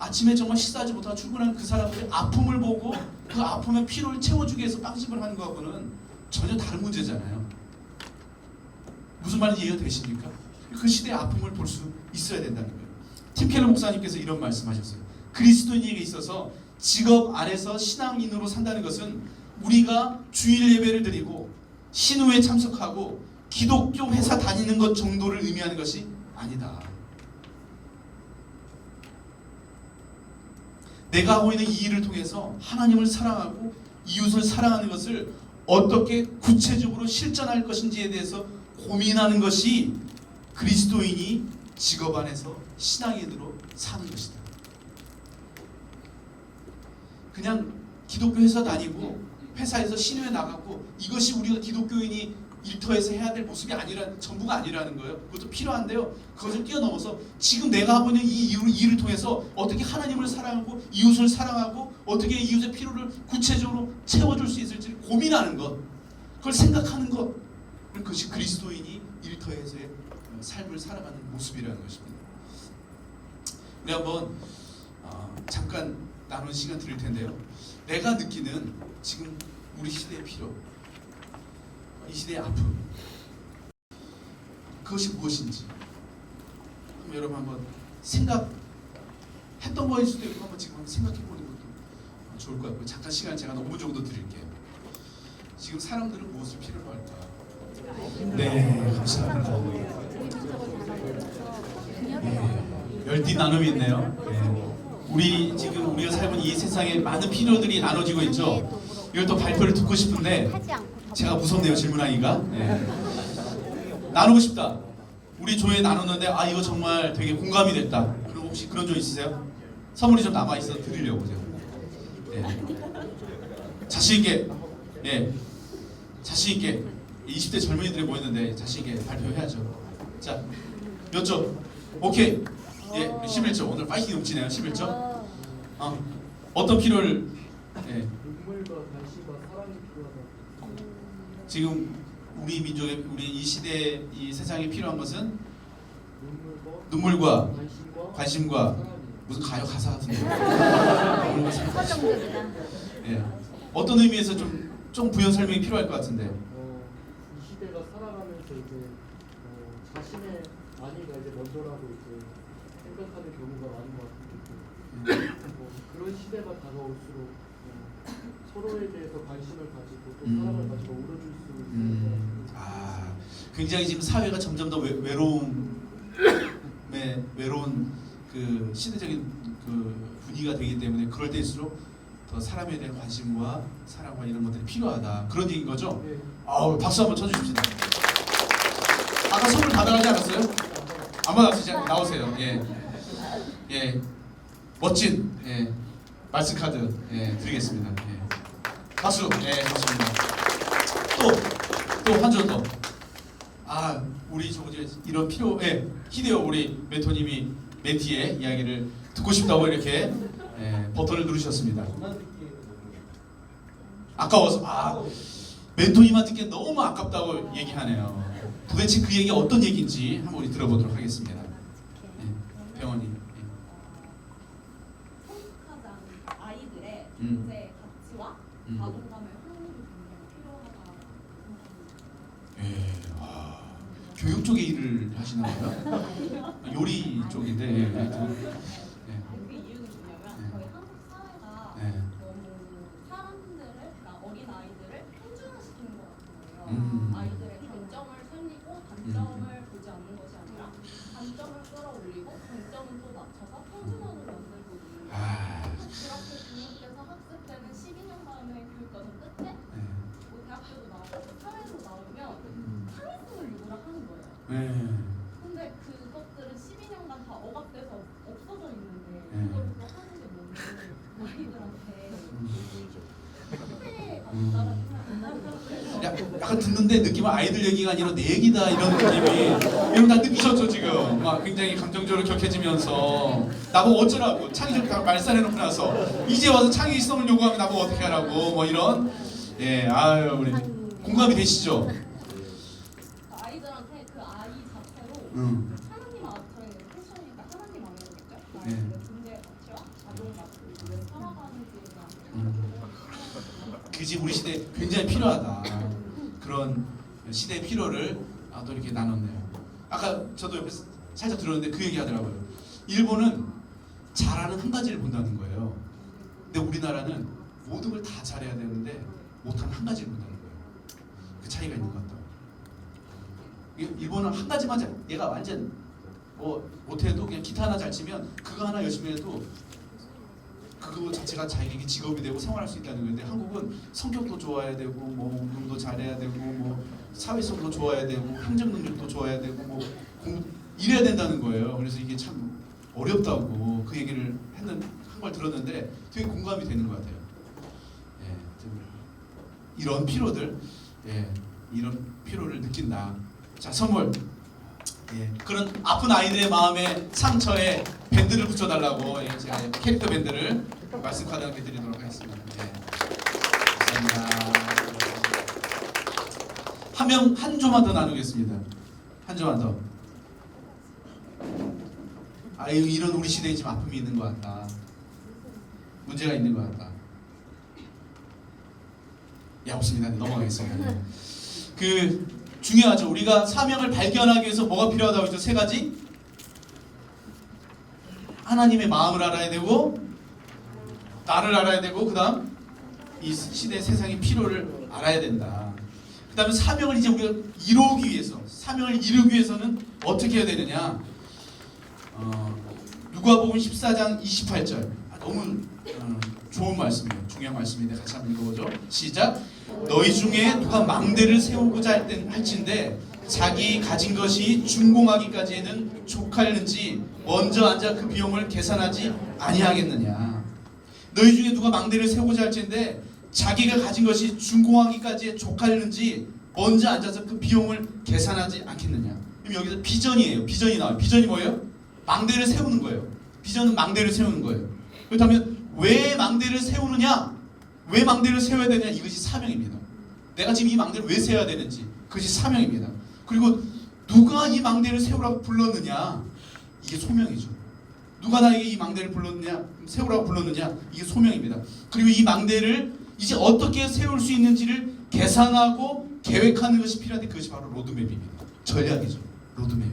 아침에 정말 식사하지 못하고 출근하는 그 사람들의 아픔을 보고 그 아픔의 피로를 채워주기 위해서 빵집을 하는 거하고는 전혀 다른 문제잖아요. 무슨 말인지 이해가 되십니까? 그 시대의 아픔을 볼 수 있어야 된다는 거예요. 팀 켈러 목사님께서 이런 말씀하셨어요. 그리스도인에게 있어서 직업 안에서 신앙인으로 산다는 것은 우리가 주일 예배를 드리고 신우에 참석하고 기독교 회사 다니는 것 정도를 의미하는 것이 아니다. 내가 하고 있는 이 일을 통해서 하나님을 사랑하고 이웃을 사랑하는 것을 어떻게 구체적으로 실천할 것인지에 대해서 고민하는 것이 그리스도인이 직업 안에서 신앙인으로 사는 것이다. 그냥 기독교 회사 다니고 회사에서 신우에 나가고 이것이 우리가 기독교인이 일터에서 해야 될 모습이 전부가 아니라는 거예요. 그것도 필요한데요, 그것을 뛰어넘어서 지금 내가 하고 있는 이 일을 통해서 어떻게 하나님을 사랑하고 이웃을 사랑하고 어떻게 이웃의 필요를 구체적으로 채워줄 수 있을지 고민하는 것, 그걸 생각하는 것, 그것이 그리스도인이 일터에서의 삶을 살아가는 모습이라는 것입니다. 우리 한번 잠깐 나누는 시간 드릴 텐데요, 내가 느끼는 지금 우리 시대의 필요, 이 시대의 아픔, 그것이 무엇인지 여러분 한번 생각했던 거일 수도 있고 한번 지금 한번 생각해 보는 것도 좋을 것 같고요. 잠깐 시간 제가 5분 정도 드릴게요. 지금 사람들은 무엇을 필요로 할까? 네, 감사합니다. 네, 열띤 나눔이 있네요. 네. 우리 지금 우리가 살고 있는 이 세상에 많은 필요들이 나눠지고 있죠. 이걸 또 발표를 듣고 싶은데 하지 않고 제가 무섭네요, 질문하기가. 네. 나누고 싶다. 우리 조에 나눴는데 아 이거 정말 되게 공감이 됐다. 그리고 혹시 그런 조 있으세요? 선물이 좀 남아 있어 드리려고 제가. 네. 자신 있게, 예, 자신 있게 20대 젊은이들이 모였는데 자신 있게 발표해야죠. 자, 몇 조? 오케이. 예, 우리 11조. 오늘 파이팅 넘치네요. 11조. 어떤 필요를, 예, 눈물과 관심과 사랑이 필요하다. 지금 우리 민족의 우리 이 시대 이 세상에 필요한 것은 눈물과 관심과 무슨 가요 가사 같은데. 눈물과 사랑. 서정적이다. 예, 어떤 의미에서 좀 부연 설명이 필요할 것 같은데. 이 시대가 살아가면서 이제 자신의 아니가 이제 먼저라고 이제 생각하는 경우가 많은 것 같은데 그런 시대가 다가올수록 서로에 대해서 관심을 가지고 또 사랑을 가지고 울어줄 수 있는 것 같아요. 아, 굉장히 지금 사회가 점점 더 외로운 그 시대적인 그 분위기가 되기 때문에 그럴 때일수록 더 사람에 대한 관심과 사랑과 이런 것들이 필요하다. 그런 얘기인 거죠? 네. 아우, 박수 한번 쳐주십시다. 아까 선물 받아가지 않았어요? 안 받았어요? 나오세요. 예, 예, 멋진 예 말씀 카드 예 드리겠습니다. 예. 박수. 예, 좋습니다. 또 한 줄 더. 아, 우리 저기 이런 필요, 예, 히데오 우리 멘토님이 멘티의 이야기를 듣고 싶다고 이렇게 예, 버튼을 누르셨습니다. 아까워서 멘토님만 듣기엔 너무 아깝다고 얘기하네요. 도대체 그 얘기 어떤 얘기인지 한번 우리 들어보도록 하겠습니다. 예, 병원님. 성숙하지 않은 아이들의 음. 경제 가치와 자존감을 회복이 굉장히 필요하다. 예, 교육 쪽에 일을 하시나 봐요? 요리 쪽인데. 예, 예, 그 이유는 뭐냐면 저희 한국 사회가 네. 너무 사람들을, 그러니까 어린 아이들을 평준화시키는 것 같은 거예요. 아이들의 장점을 살리고 단점을 보지 않는 것이 아니라 단점을 끌어올리고 장점은 또 낮춰서 평준화로 만들거든요. 그렇게 교육에서 학습되는 12년간의 교육과정 끝에 뭐 대학교도 나오고 사회로 나오면 창의성을 요구를 하는 거예요. 근데 그것들은 12년간 다 억압돼서 없어져 있는데 그걸 또 하는 게 너무 아이들한테 폐해가 있다라는 약간 듣는데 느낌은 아이들 얘기가 아니라 내 얘기다 이런 느낌이. 여러분 다 느끼셨죠 지금? 막 굉장히 감정적으로 격해지면서 나보고 어쩌라고 창의적 다 말살해놓고 나서 이제 와서 창의성을 요구하면 나보고 어떻게 하라고 뭐 이런. 예, 아유 우리 공감이 되시죠? 아이들한테 그 아이 자체로 하나님 저희는 패션이니까 하나님 안에겠죠? 네. 존재 가치와 자존감 그리고 살아가는 그지 우리 시대에 굉장히 필요하다. 그런 시대의 필요를 또 이렇게 나눴네요. 아까 저도 옆에 살짝 들었는데 그 얘기 하더라고요. 일본은 잘하는 한 가지를 본다는 거예요. 근데 우리나라는 모든 걸 다 잘해야 되는데 못하는 한 가지를 본다는 거예요. 그 차이가 있는 것 같다. 일본은 한 가지만 잘, 얘가 완전 뭐 못해도 그냥 기타 하나 잘 치면 그거 하나 열심히 해도 그거 자체가 자기에게 직업이 되고 생활할 수 있다는 건데 한국은 성격도 좋아야 되고 뭐 운동도 잘해야 되고 뭐 사회성도 좋아야 되고 행정 능력도 좋아야 되고 뭐 이래야 된다는 거예요. 그래서 이게 참 어렵다고 그 얘기를 한 걸 들었는데 되게 공감이 되는 것 같아요. 예, 좀 이런 피로들, 예, 이런 피로를 느낀다. 자, 선물. 예, 그런 아픈 아이들의 마음에 상처에 밴드를 붙여달라고 예, 제가 캐릭터 밴드를 말씀 카드 함께 드리도록 하겠습니다. 예, 감사합니다. 한 조만 더 나누겠습니다. 한 조만 더. 아유, 이런 우리 시대에 지금 아픔이 있는 것 같다. 문제가 있는 것 같다. 예, 없습니다. 넘어가겠습니다. 그 중요하죠. 우리가 사명을 발견하기 위해서 뭐가 필요하다고 했죠? 세 가지. 하나님의 마음을 알아야 되고, 나를 알아야 되고, 그 다음 이 시대 세상의 필요를 알아야 된다. 그 다음에 사명을 이제 우리가 이루기 위해서, 사명을 이루기 위해서는 어떻게 해야 되느냐? 누가복음 14장 28절. 너무 좋은 말씀이에요. 중요한 말씀인데 같이 한번 읽어보죠. 시작. 너희 중에 누가 망대를 세우고자 할진대 자기 가진 것이 준공하기까지에는 족하는지 먼저 앉아 그 비용을 계산하지 아니하겠느냐. 너희 중에 누가 망대를 세우고자 할진대 자기가 가진 것이 준공하기까지에 족하는지 먼저 앉아서 그 비용을 계산하지 않겠느냐. 그럼 여기서 비전이에요. 비전이 나와요. 비전이 뭐예요? 망대를 세우는 거예요. 비전은 망대를 세우는 거예요. 그렇다면 왜 망대를 세우느냐? 왜 망대를 세워야 되냐? 이것이 사명입니다. 내가 지금 이 망대를 왜 세워야 되는지 그것이 사명입니다. 그리고 누가 이 망대를 세우라고 불렀느냐? 이게 소명이죠. 누가 나에게 이 망대를 불렀느냐? 세우라고 불렀느냐? 이게 소명입니다. 그리고 이 망대를 이제 어떻게 세울 수 있는지를 계산하고 계획하는 것이 필요한데 그것이 바로 로드맵입니다. 전략이죠. 로드맵.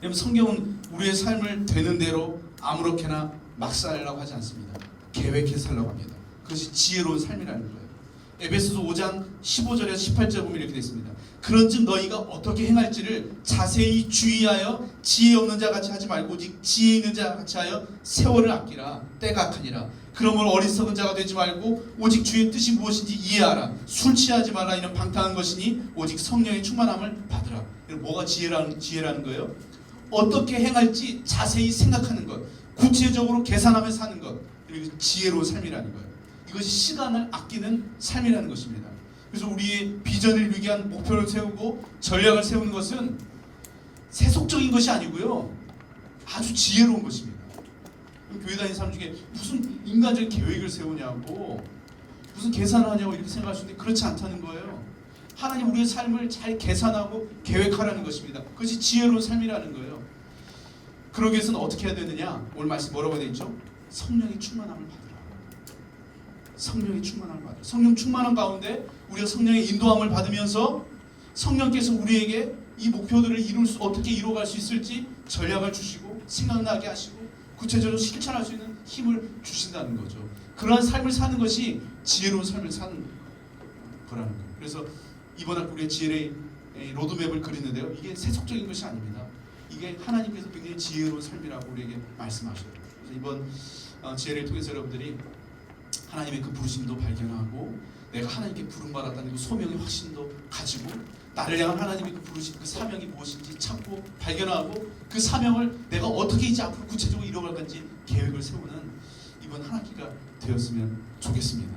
여러분 성경은 우리의 삶을 되는 대로 아무렇게나 막 살라고 하지 않습니다. 계획해서 살라고 합니다. 그것이 지혜로운 삶이라는 거예요. 에베소서 5장 15절에서 18절 보면 이렇게 되어 있습니다. 그런즉 너희가 어떻게 행할지를 자세히 주의하여 지혜 없는 자 같이 하지 말고 오직 지혜 있는 자 같이 하여 세월을 아끼라. 때가 악하니라. 그러므로 어리석은 자가 되지 말고 오직 주의 뜻이 무엇인지 이해하라. 술 취하지 마라. 이는 방탕한 것이니 오직 성령의 충만함을 받으라. 뭐가 지혜라는 거예요? 어떻게 행할지 자세히 생각하는 것, 구체적으로 계산하며 사는 것, 그리고 지혜로운 삶이라는 거예요. 이것이 시간을 아끼는 삶이라는 것입니다. 그래서 우리의 비전을 이루기 위한 목표를 세우고 전략을 세우는 것은 세속적인 것이 아니고요, 아주 지혜로운 것입니다. 교회 다니는 사람 중에 무슨 인간적인 계획을 세우냐고, 무슨 계산을 하냐고 이렇게 생각할 수 있는데 그렇지 않다는 거예요. 하나님 우리의 삶을 잘 계산하고 계획하라는 것입니다. 그것이 지혜로운 삶이라는 거예요. 그러기 위해서는 어떻게 해야 되느냐? 오늘 말씀 뭐라고 되어 있죠? 성령의 충만함을 받으라. 성령의 충만함을 받으라. 성령 충만함 가운데 우리가 성령의 인도함을 받으면서 성령께서 우리에게 이 목표들을 어떻게 이루어갈 수 있을지 전략을 주시고 생각나게 하시고 구체적으로 실천할 수 있는 힘을 주신다는 거죠. 그러한 삶을 사는 것이 지혜로운 삶을 사는 거라는 거예요. 그래서 이번 학 우리의 지혜의 로드맵을 그리는데요, 이게 세속적인 것이 아닙니다. 이게 하나님께서 굉장히 지혜로운 삶이라고 우리에게 말씀하셔요. 그래서 이번 지혜를 통해서 여러분들이 하나님의 그 부르심도 발견하고 내가 하나님께 부름받았다는 그 소명의 확신도 가지고 나를 향한 하나님의 그 부르심, 그 사명이 무엇인지 찾고 발견하고 그 사명을 내가 어떻게 이제 앞으로 구체적으로 이뤄갈 건지 계획을 세우는 이번 한 학기가 되었으면 좋겠습니다.